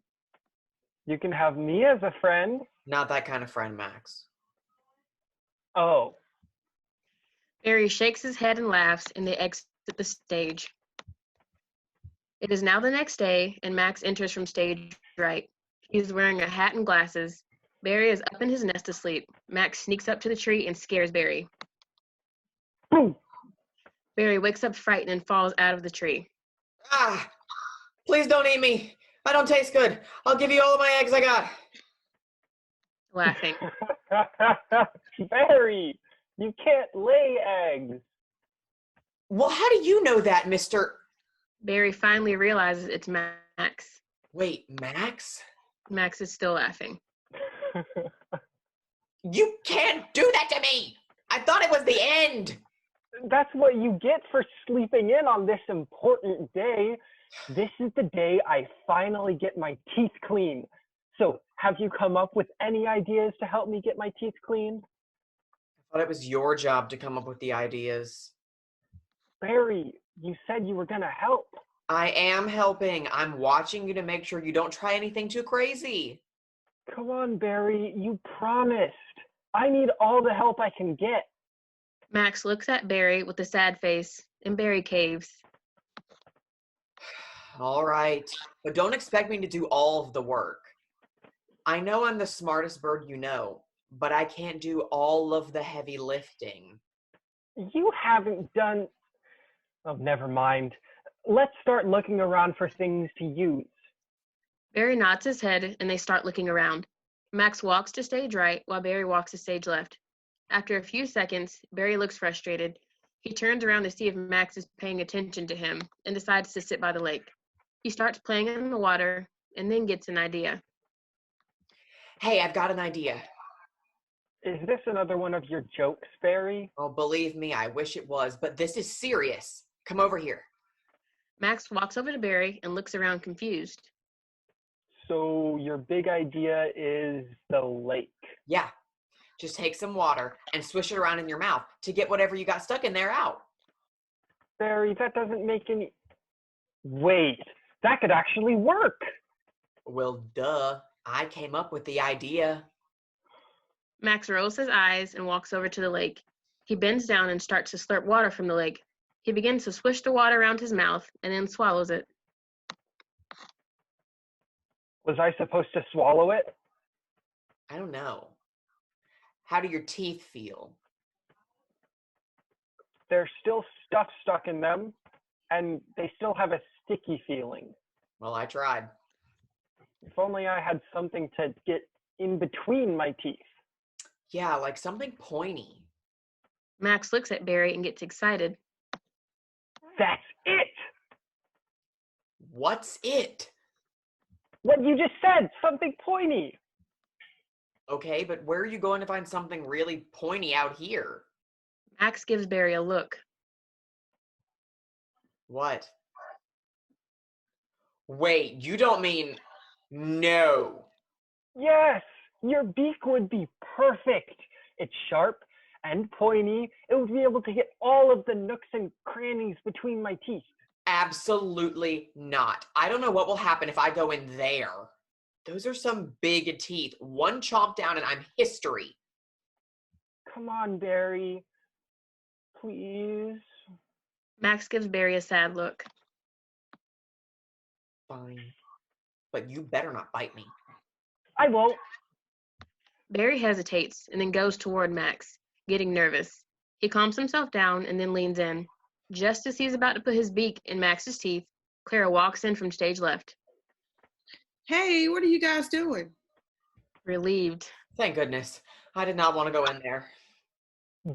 [SPEAKER 6] You can have me as a friend.
[SPEAKER 1] Not that kind of friend, Max.
[SPEAKER 6] Oh.
[SPEAKER 4] Barry shakes his head and laughs, and they exit the stage. It is now the next day, and Max enters from stage right. He is wearing a hat and glasses. Barry is up in his nest asleep. Max sneaks up to the tree and scares Barry.
[SPEAKER 6] Boom.
[SPEAKER 4] Barry wakes up frightened and falls out of the tree.
[SPEAKER 1] Ah! Please don't eat me. I don't taste good. I'll give you all of my eggs I got.
[SPEAKER 4] Laughing.
[SPEAKER 6] Barry, you can't lay eggs.
[SPEAKER 1] Well, how do you know that, Mr.
[SPEAKER 4] Barry finally realizes it's Max.
[SPEAKER 1] Wait, Max?
[SPEAKER 4] Max is still laughing.
[SPEAKER 1] You can't do that to me! I thought it was the end!
[SPEAKER 6] That's what you get for sleeping in on this important day. This is the day I finally get my teeth clean. So, have you come up with any ideas to help me get my teeth clean?
[SPEAKER 1] I thought it was your job to come up with the ideas.
[SPEAKER 6] Barry, you said you were gonna help.
[SPEAKER 1] I am helping. I'm watching you to make sure you don't try anything too crazy.
[SPEAKER 6] Come on, Barry, you promised. I need all the help I can get.
[SPEAKER 4] Max looks at Barry with a sad face, and Barry caves.
[SPEAKER 1] All right, but don't expect me to do all of the work. I know I'm the smartest bird you know, but I can't do all of the heavy lifting.
[SPEAKER 6] You haven't done... Oh, never mind. Let's start looking around for things to use.
[SPEAKER 4] Barry nods his head, and they start looking around. Max walks to stage right, while Barry walks to stage left. After a few seconds, Barry looks frustrated. He turns around to see if Max is paying attention to him and decides to sit by the lake. He starts playing in the water and then gets an idea.
[SPEAKER 1] Hey, I've got an idea.
[SPEAKER 6] Is this another one of your jokes, Barry?
[SPEAKER 1] Oh, believe me, I wish it was, but this is serious. Come over here.
[SPEAKER 4] Max walks over to Barry and looks around confused.
[SPEAKER 6] So your big idea is the lake.
[SPEAKER 1] Yeah, just take some water and swish it around in your mouth to get whatever you got stuck in there out.
[SPEAKER 6] Barry, that doesn't make any... Wait, that could actually work.
[SPEAKER 1] Well, duh. I came up with the idea.
[SPEAKER 4] Max rolls his eyes and walks over to the lake. He bends down and starts to slurp water from the lake. He begins to swish the water around his mouth and then swallows it.
[SPEAKER 6] Was I supposed to swallow it?
[SPEAKER 1] I don't know. How do your teeth feel?
[SPEAKER 6] There's still stuff stuck in them, and they still have a sticky feeling.
[SPEAKER 1] Well, I tried.
[SPEAKER 6] If only I had something to get in between my teeth.
[SPEAKER 1] Yeah, like something pointy.
[SPEAKER 4] Max looks at Barry and gets excited.
[SPEAKER 6] That's it!
[SPEAKER 1] What's it?
[SPEAKER 6] What you just said, something pointy.
[SPEAKER 1] Okay, but where are you going to find something really pointy out here?
[SPEAKER 4] Max gives Barry a look.
[SPEAKER 1] What? Wait, you don't mean... No.
[SPEAKER 6] Yes, your beak would be perfect. It's sharp and pointy. It would be able to hit all of the nooks and crannies between my teeth.
[SPEAKER 1] Absolutely not. I don't know what will happen if I go in there. Those are some big teeth. One chomp down and I'm history.
[SPEAKER 6] Come on, Barry. Please.
[SPEAKER 4] Max gives Barry a sad look.
[SPEAKER 1] Fine. But you better not bite me.
[SPEAKER 6] I won't.
[SPEAKER 4] Barry hesitates and then goes toward Max, getting nervous. He calms himself down and then leans in. Just as he's about to put his beak in Max's teeth, Clara walks in from stage left.
[SPEAKER 7] Hey, what are you guys doing?
[SPEAKER 4] Relieved.
[SPEAKER 1] Thank goodness. I did not want to go in there.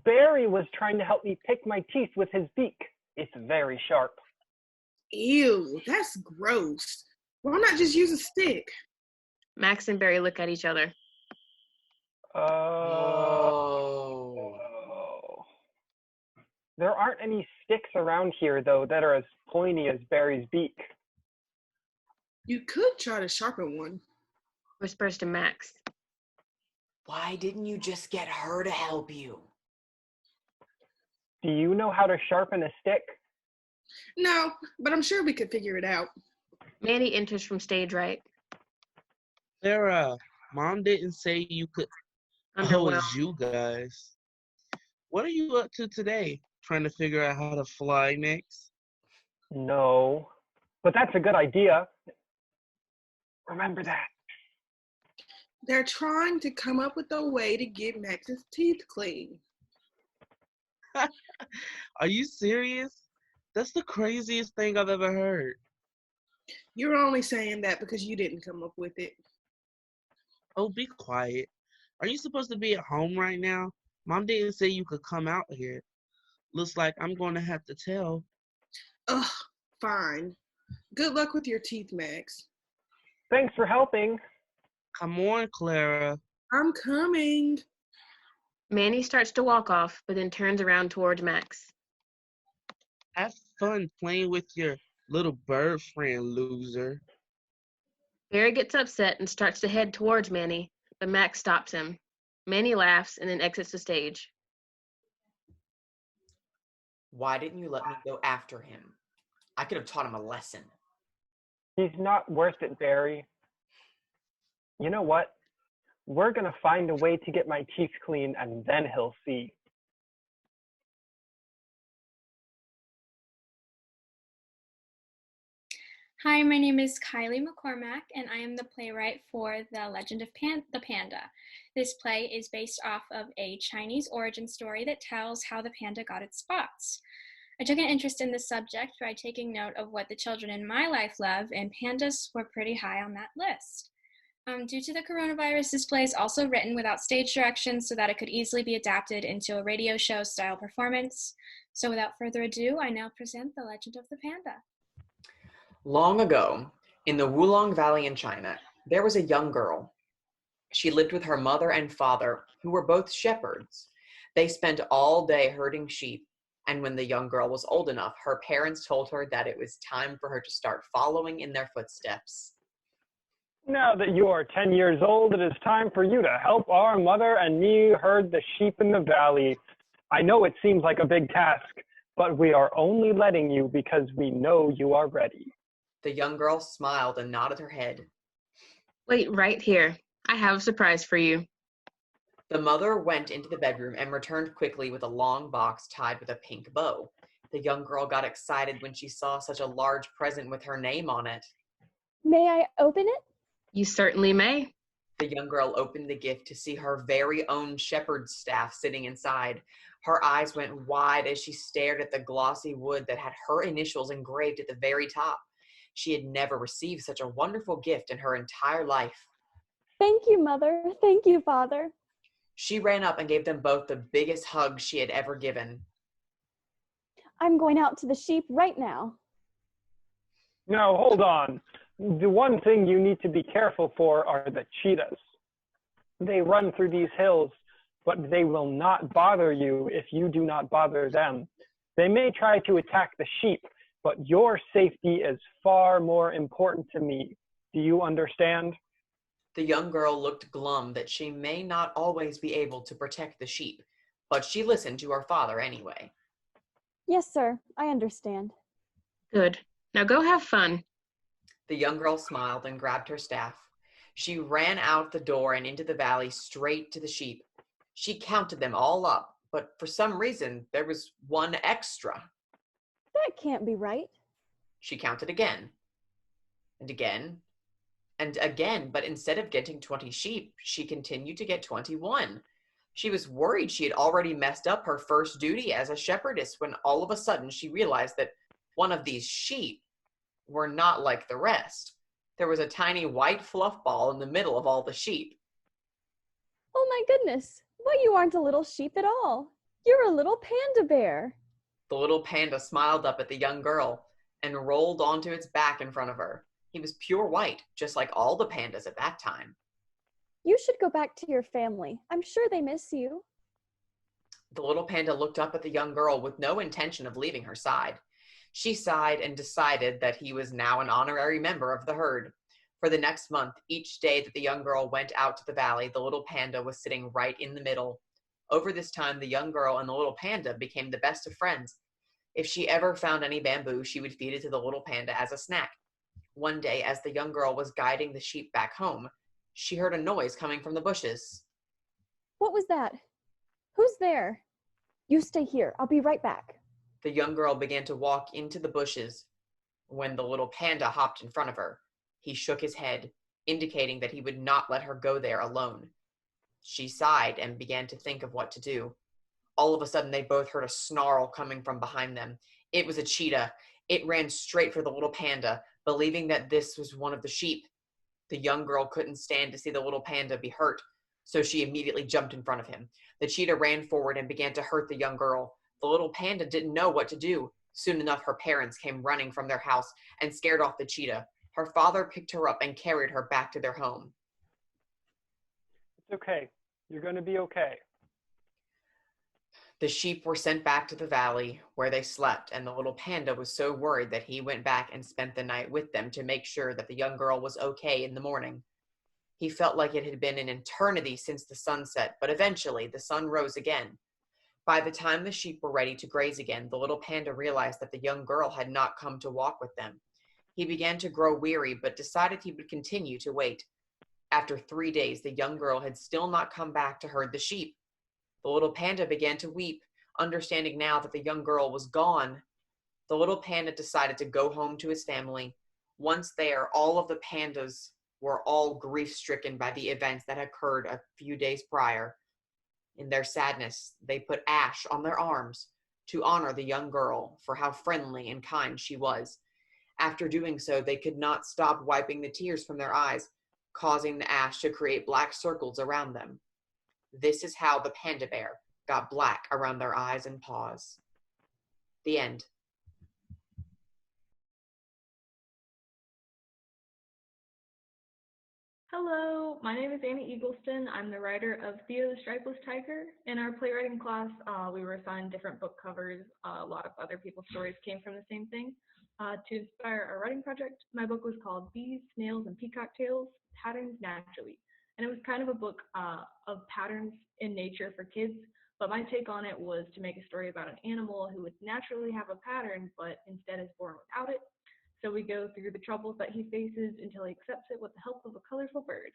[SPEAKER 6] Barry was trying to help me pick my teeth with his beak. It's very sharp.
[SPEAKER 7] Ew, that's gross. Why not just use a stick?
[SPEAKER 4] Max and Barry look at each other.
[SPEAKER 1] Oh.
[SPEAKER 6] There aren't any sticks around here, though, that are as pointy as Barry's beak.
[SPEAKER 7] You could try to sharpen one.
[SPEAKER 4] Whispers to Max.
[SPEAKER 1] Why didn't you just get her to help you?
[SPEAKER 6] Do you know how to sharpen a stick?
[SPEAKER 7] No, but I'm sure we could figure it out.
[SPEAKER 4] Manny enters from stage right.
[SPEAKER 10] Sarah, Mom didn't say you could. Oh, it's you guys. What are you up to today? Trying to figure out how to fly next?
[SPEAKER 6] No, but that's a good idea. Remember that.
[SPEAKER 7] They're trying to come up with a way to get Max's teeth clean.
[SPEAKER 10] Are you serious? That's the craziest thing I've ever heard.
[SPEAKER 7] You're only saying that because you didn't come up with it.
[SPEAKER 10] Oh, be quiet. Are you supposed to be at home right now? Mom didn't say you could come out here. Looks like I'm going to have to tell.
[SPEAKER 7] Ugh, fine. Good luck with your teeth, Max.
[SPEAKER 6] Thanks for helping.
[SPEAKER 10] Come on, Clara.
[SPEAKER 7] I'm coming.
[SPEAKER 4] Manny starts to walk off, but then turns around towards Max.
[SPEAKER 10] Have fun playing with your little bird friend, loser.
[SPEAKER 4] Barry gets upset and starts to head towards Manny, but Max stops him. Manny laughs and then exits the stage.
[SPEAKER 1] Why didn't you let me go after him? I could have taught him a lesson.
[SPEAKER 6] He's not worth it, Barry. You know what? We're going to find a way to get my teeth clean and then he'll see.
[SPEAKER 15] Hi, my name is Kylie McCormack, and I am the playwright for The Legend of the Panda. This play is based off of a Chinese origin story that tells how the panda got its spots. I took an interest in the subject by taking note of what the children in my life love, and pandas were pretty high on that list. Due to the coronavirus, this play is also written without stage directions so that it could easily be adapted into a radio show style performance. So without further ado, I now present The Legend of the Panda.
[SPEAKER 1] Long ago, in the Wulong Valley in China, there was a young girl. She lived with her mother and father, who were both shepherds. They spent all day herding sheep, and when the young girl was old enough, her parents told her that it was time for her to start following in their footsteps.
[SPEAKER 6] Now that you are 10 years old, it is time for you to help our mother and me herd the sheep in the valley. I know it seems like a big task, but we are only letting you because we know you are ready.
[SPEAKER 1] The young girl smiled and nodded her head.
[SPEAKER 4] Wait right here. I have a surprise for you.
[SPEAKER 1] The mother went into the bedroom and returned quickly with a long box tied with a pink bow. The young girl got excited when she saw such a large present with her name on it.
[SPEAKER 3] May I open it?
[SPEAKER 4] You certainly may.
[SPEAKER 1] The young girl opened the gift to see her very own shepherd's staff sitting inside. Her eyes went wide as she stared at the glossy wood that had her initials engraved at the very top. She had never received such a wonderful gift in her entire life.
[SPEAKER 3] Thank you, Mother. Thank you, Father.
[SPEAKER 1] She ran up and gave them both the biggest hug she had ever given.
[SPEAKER 3] I'm going out to the sheep right now.
[SPEAKER 6] Now, hold on. The one thing you need to be careful for are the cheetahs. They run through these hills, but they will not bother you if you do not bother them. They may try to attack the sheep, but your safety is far more important to me. Do you understand?
[SPEAKER 1] The young girl looked glum that she may not always be able to protect the sheep, but she listened to her father anyway.
[SPEAKER 3] Yes, sir. I understand.
[SPEAKER 4] Good. Now go have fun.
[SPEAKER 1] The young girl smiled and grabbed her staff. She ran out the door and into the valley straight to the sheep. She counted them all up, but for some reason, there was one extra.
[SPEAKER 3] That can't be right.
[SPEAKER 1] She counted again, and again, and again, but instead of getting 20 sheep, she continued to get 21. She was worried she had already messed up her first duty as a shepherdess when all of a sudden she realized that one of these sheep were not like the rest. There was a tiny white fluff ball in the middle of all the sheep.
[SPEAKER 3] Oh my goodness. Why, you aren't a little sheep at all. You're a little panda bear.
[SPEAKER 1] The little panda smiled up at the young girl and rolled onto its back in front of her. He was pure white, just like all the pandas at that time.
[SPEAKER 3] You should go back to your family. I'm sure they miss you.
[SPEAKER 1] The little panda looked up at the young girl with no intention of leaving her side. She sighed and decided that he was now an honorary member of the herd. For the next month, each day that the young girl went out to the valley, the little panda was sitting right in the middle. Over this time, the young girl and the little panda became the best of friends. If she ever found any bamboo, she would feed it to the little panda as a snack. One day, as the young girl was guiding the sheep back home, she heard a noise coming from the bushes.
[SPEAKER 3] What was that? Who's there? You stay here. I'll be right back.
[SPEAKER 1] The young girl began to walk into the bushes when the little panda hopped in front of her. He shook his head, indicating that he would not let her go there alone. She sighed and began to think of what to do. All of a sudden, they both heard a snarl coming from behind them. It was a cheetah. It ran straight for the little panda, believing that this was one of the sheep. The young girl couldn't stand to see the little panda be hurt, so she immediately jumped in front of him. The cheetah ran forward and began to hurt the young girl. The little panda didn't know what to do. Soon enough, her parents came running from their house and scared off the cheetah. Her father picked her up and carried her back to their home.
[SPEAKER 6] It's okay. You're going to be okay.
[SPEAKER 1] The sheep were sent back to the valley where they slept, and the little panda was so worried that he went back and spent the night with them to make sure that the young girl was okay in the morning. He felt like it had been an eternity since the sunset, but eventually the sun rose again. By the time the sheep were ready to graze again, the little panda realized that the young girl had not come to walk with them. He began to grow weary, but decided he would continue to wait. After 3 days, the young girl had still not come back to herd the sheep. The little panda began to weep, understanding now that the young girl was gone. The little panda decided to go home to his family. Once there, all of the pandas were all grief-stricken by the events that had occurred a few days prior. In their sadness, they put ash on their arms to honor the young girl for how friendly and kind she was. After doing so, they could not stop wiping the tears from their eyes, causing the ash to create black circles around them. This is how the panda bear got black around their eyes and paws. The end.
[SPEAKER 12] Hello, my name is Annie Eagleston. I'm the writer of Theo the Stripeless Tiger. In our playwriting class, we were assigned different book covers. A lot of other people's stories came from the same thing. To inspire our writing project, my book was called Bees, Snails, and Peacock Tales, Patterns Naturally. And it was kind of a book of patterns in nature for kids, but my take on it was to make a story about an animal who would naturally have a pattern, but instead is born without it. So we go through the troubles that he faces until he accepts it with the help of a colorful bird.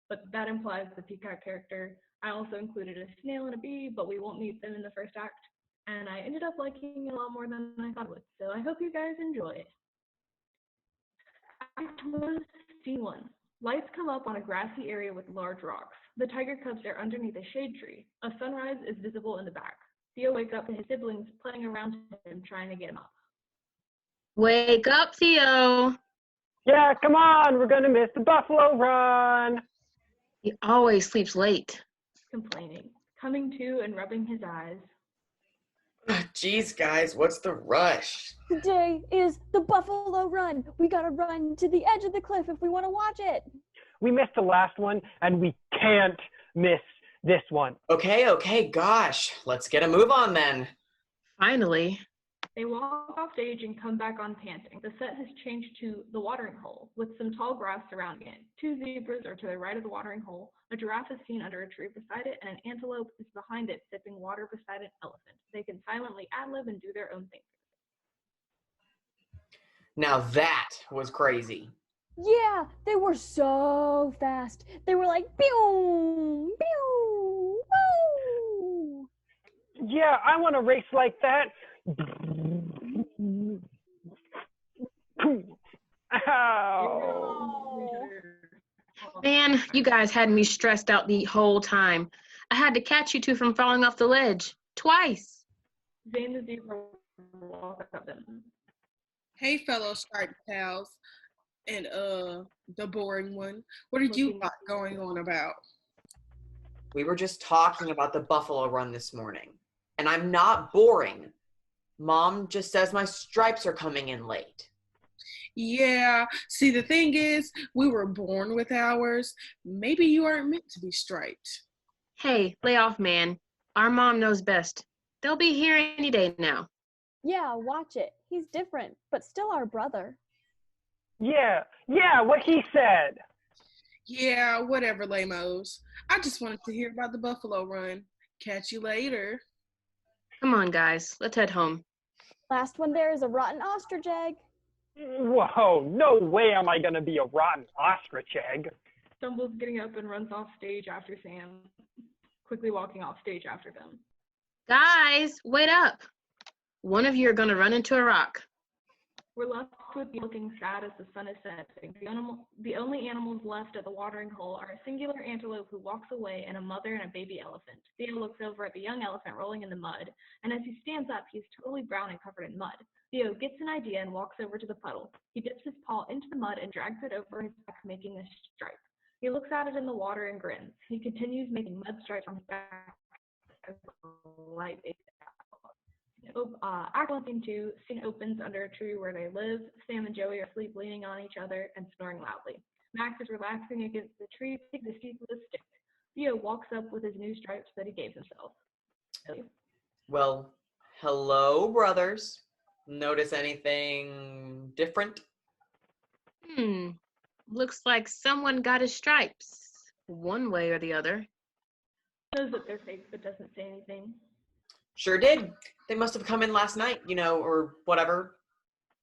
[SPEAKER 12] But that implies the peacock character. I also included a snail and a bee, but we won't meet them in the first act. And I ended up liking it a lot more than I thought I would. So I hope you guys enjoy it. Act 1, Scene 1. Lights come up on a grassy area with large rocks. The tiger cubs are underneath a shade tree. A sunrise is visible in the back. Theo wakes up to his siblings playing around him, trying to get him up.
[SPEAKER 4] Wake up, Theo.
[SPEAKER 6] Yeah, come on, we're gonna miss the buffalo run.
[SPEAKER 4] He always sleeps late.
[SPEAKER 12] Complaining, coming to and rubbing his eyes.
[SPEAKER 1] Jeez, guys, what's the rush?
[SPEAKER 3] Today is the Buffalo Run. We gotta run to the edge of the cliff if we want to watch it.
[SPEAKER 6] We missed the last one, and we can't miss this one.
[SPEAKER 1] Okay, gosh, let's get a move on then.
[SPEAKER 4] Finally.
[SPEAKER 12] They walk off stage and come back on panting. The set has changed to the watering hole, with some tall grass surrounding it. 2 zebras are to the right of the watering hole, a giraffe is seen under a tree beside it, and an antelope is behind it sipping water beside an elephant. They can silently ad-lib and do their own thing.
[SPEAKER 1] Now that was crazy.
[SPEAKER 3] Yeah, they were so fast. They were like, pew, pew, woo.
[SPEAKER 6] Yeah, I want to race like that. Ow.
[SPEAKER 4] Man, you guys had me stressed out the whole time. I had to catch you two from falling off the ledge. Twice.
[SPEAKER 12] Zane the zebra walks up them.
[SPEAKER 7] Hey, fellow striped pals, and the boring one. What are you got going on about?
[SPEAKER 1] We were just talking about the buffalo run this morning, and I'm not boring. Mom just says my stripes are coming in late.
[SPEAKER 7] Yeah, see, the thing is, we were born with ours. Maybe you aren't meant to be striped.
[SPEAKER 4] Hey, lay off, man. Our mom knows best. They'll be here any day now.
[SPEAKER 3] Yeah, watch it. He's different, but still our brother.
[SPEAKER 6] Yeah, what he said.
[SPEAKER 7] Yeah, whatever, lamos. I just wanted to hear about the buffalo run. Catch you later.
[SPEAKER 4] Come on, guys. Let's head home.
[SPEAKER 3] Last one there is a rotten ostrich egg.
[SPEAKER 6] Whoa, no way am I gonna be a rotten ostrich egg.
[SPEAKER 12] Stumbles getting up and runs off stage after Sam, quickly walking off stage after them.
[SPEAKER 4] Guys, wait up. One of you are going to run into a rock.
[SPEAKER 12] We're left with looking sad as the sun is setting. The only animals left at the watering hole are a singular antelope who walks away and a mother and a baby elephant. Theo looks over at the young elephant rolling in the mud, and as he stands up, he's totally brown and covered in mud. Theo gets an idea and walks over to the puddle. He dips his paw into the mud and drags it over his back, making a stripe. He looks at it in the water and grins. He continues making mud stripes on his back as the light fades out. Act 1, Scene 2, scene opens under a tree where they live. Sam and Joey are asleep, leaning on each other and snoring loudly. Max is relaxing against the tree, picks his teeth with a stick. Theo walks up with his new stripes that he gave himself.
[SPEAKER 1] Well, hello, brothers. Notice anything different?
[SPEAKER 4] Looks like someone got his stripes, one way or the other.
[SPEAKER 12] Knows that they're fake, but doesn't say anything.
[SPEAKER 1] Sure did. They must have come in last night, or whatever.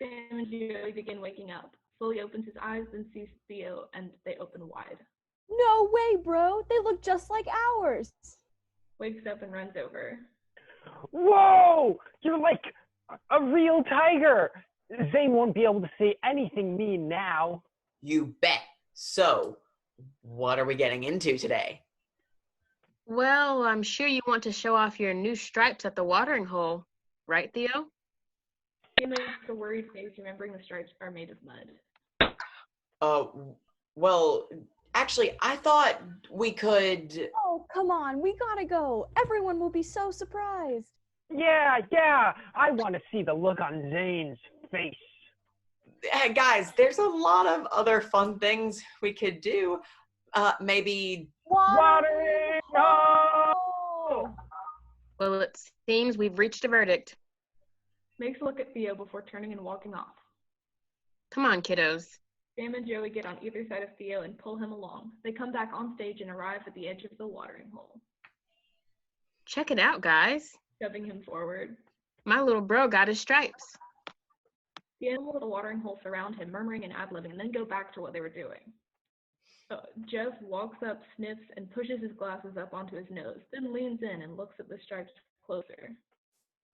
[SPEAKER 12] Sam and Joey begin waking up. Slowly opens his eyes, then sees Theo, and they open wide.
[SPEAKER 3] No way, bro. They look just like ours.
[SPEAKER 12] Wakes up and runs over.
[SPEAKER 6] Whoa! You're like a real tiger. Zane won't be able to say anything mean now.
[SPEAKER 1] You bet. So, what are we getting into today?
[SPEAKER 4] Well, I'm sure you want to show off your new stripes at the watering hole, right, Theo?
[SPEAKER 12] He makes a worried face, remembering the stripes are made of mud.
[SPEAKER 1] Well, actually, I thought we could...
[SPEAKER 3] Oh, come on. We gotta go. Everyone will be so surprised.
[SPEAKER 6] Yeah. I want to see the look on Zane's face.
[SPEAKER 1] Hey, guys, there's a lot of other fun things we could do. Maybe...
[SPEAKER 6] Watering hole!
[SPEAKER 4] Well, it seems we've reached a verdict.
[SPEAKER 12] Makes a look at Theo before turning and walking off.
[SPEAKER 4] Come on, kiddos.
[SPEAKER 12] Sam and Joey get on either side of Theo and pull him along. They come back on stage and arrive at the edge of the watering hole.
[SPEAKER 4] Check it out, guys.
[SPEAKER 12] Shoving him forward.
[SPEAKER 4] My little bro got his stripes.
[SPEAKER 12] The animals at the watering hole surround him, murmuring and ad-libbing, and then go back to what they were doing. Jeff walks up, sniffs, and pushes his glasses up onto his nose, then leans in and looks at the stripes closer.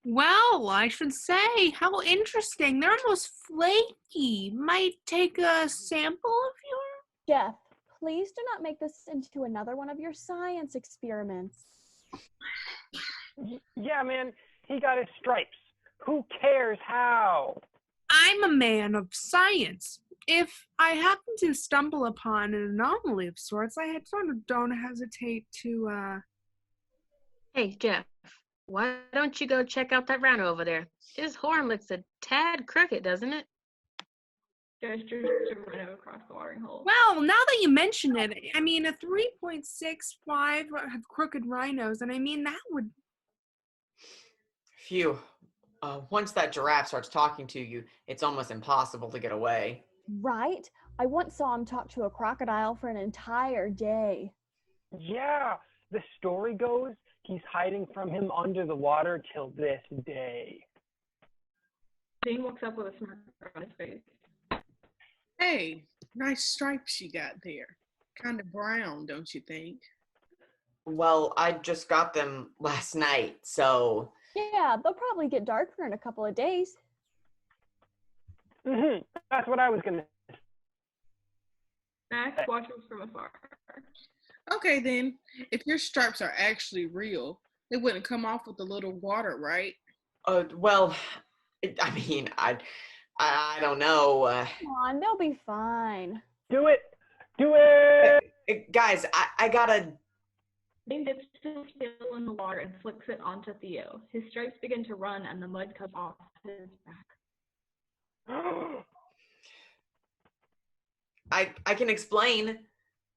[SPEAKER 13] Well, I should say, how interesting. They're almost flaky. Might take a sample of your...
[SPEAKER 3] Jeff, please do not make this into another one of your science experiments.
[SPEAKER 6] Yeah, man, he got his stripes. Who cares how?
[SPEAKER 2] I'm a man of science. If I happen to stumble upon an anomaly of sorts, I don't hesitate to,
[SPEAKER 4] Hey, Jeff, why don't you go check out that rhino over there? His horn looks a tad crooked, doesn't it?
[SPEAKER 12] Gestures to rhino across the watering hole.
[SPEAKER 2] Well, now that you mention it, I mean, a 3.65 have crooked rhinos, and I mean, that would...
[SPEAKER 1] Phew. Once that giraffe starts talking to you, it's almost impossible to get away.
[SPEAKER 3] Right? I once saw him talk to a crocodile for an entire day.
[SPEAKER 6] Yeah, the story goes he's hiding from him under the water till this day.
[SPEAKER 12] Zane walks up with a smirk on his face.
[SPEAKER 7] Hey, nice stripes you got there. Kind of brown, don't you think?
[SPEAKER 1] Well, I just got them last night, so...
[SPEAKER 3] Yeah, they'll probably get darker in a couple of days.
[SPEAKER 6] That's what I was gonna say.
[SPEAKER 12] Max watches from afar.
[SPEAKER 7] Okay, then. If your stripes are actually real, they wouldn't come off with a little water, right?
[SPEAKER 1] Well, I mean, I don't know.
[SPEAKER 3] Come on, they'll be fine.
[SPEAKER 6] Do it! Do it!
[SPEAKER 1] Guys, I gotta...
[SPEAKER 12] Zane dips his tail in the water and flicks it onto Theo. His stripes begin to run and the mud comes off his back.
[SPEAKER 1] I can explain.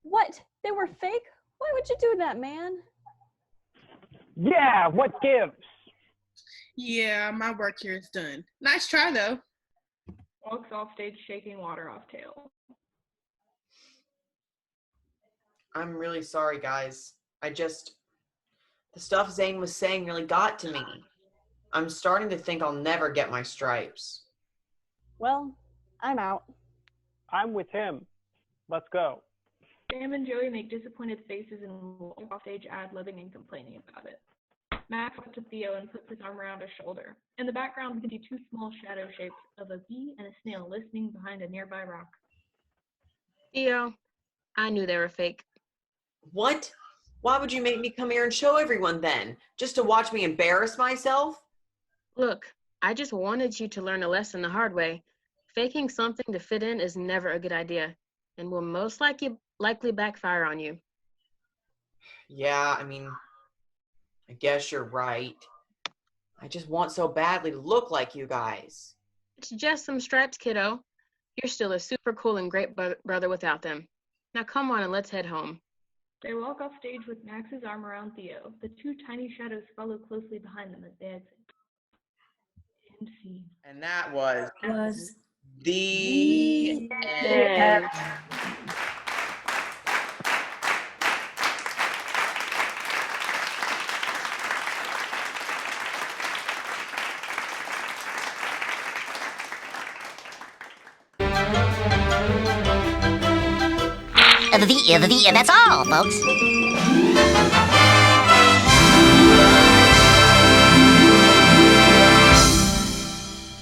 [SPEAKER 3] What? They were fake? Why would you do that, man?
[SPEAKER 6] Yeah, what gives?
[SPEAKER 7] Yeah, my work here is done. Nice try, though.
[SPEAKER 12] Walks off stage shaking water off tail.
[SPEAKER 1] I'm really sorry, guys. The stuff Zane was saying really got to me. I'm starting to think I'll never get my stripes.
[SPEAKER 3] Well, I'm out.
[SPEAKER 6] I'm with him. Let's go.
[SPEAKER 12] Sam and Joey make disappointed faces and walk off stage ad-libbing and complaining about it. Max walks to Theo and puts his arm around his shoulder. In the background, we can see two small shadow shapes of a bee and a snail listening behind a nearby rock.
[SPEAKER 4] Theo, I knew they were fake.
[SPEAKER 1] What? Why would you make me come here and show everyone then? Just to watch me embarrass myself?
[SPEAKER 4] Look, I just wanted you to learn a lesson the hard way. Faking something to fit in is never a good idea and will most likely backfire on you.
[SPEAKER 1] Yeah, I mean, I guess you're right. I just want so badly to look like you guys.
[SPEAKER 4] It's just some stripes, kiddo. You're still a super cool and great brother without them. Now come on and let's head home.
[SPEAKER 12] They walk off stage with Max's arm around Theo. The two tiny shadows follow closely behind them as they exit. End scene.
[SPEAKER 1] And that was
[SPEAKER 8] the
[SPEAKER 1] end.
[SPEAKER 16] That's all, folks.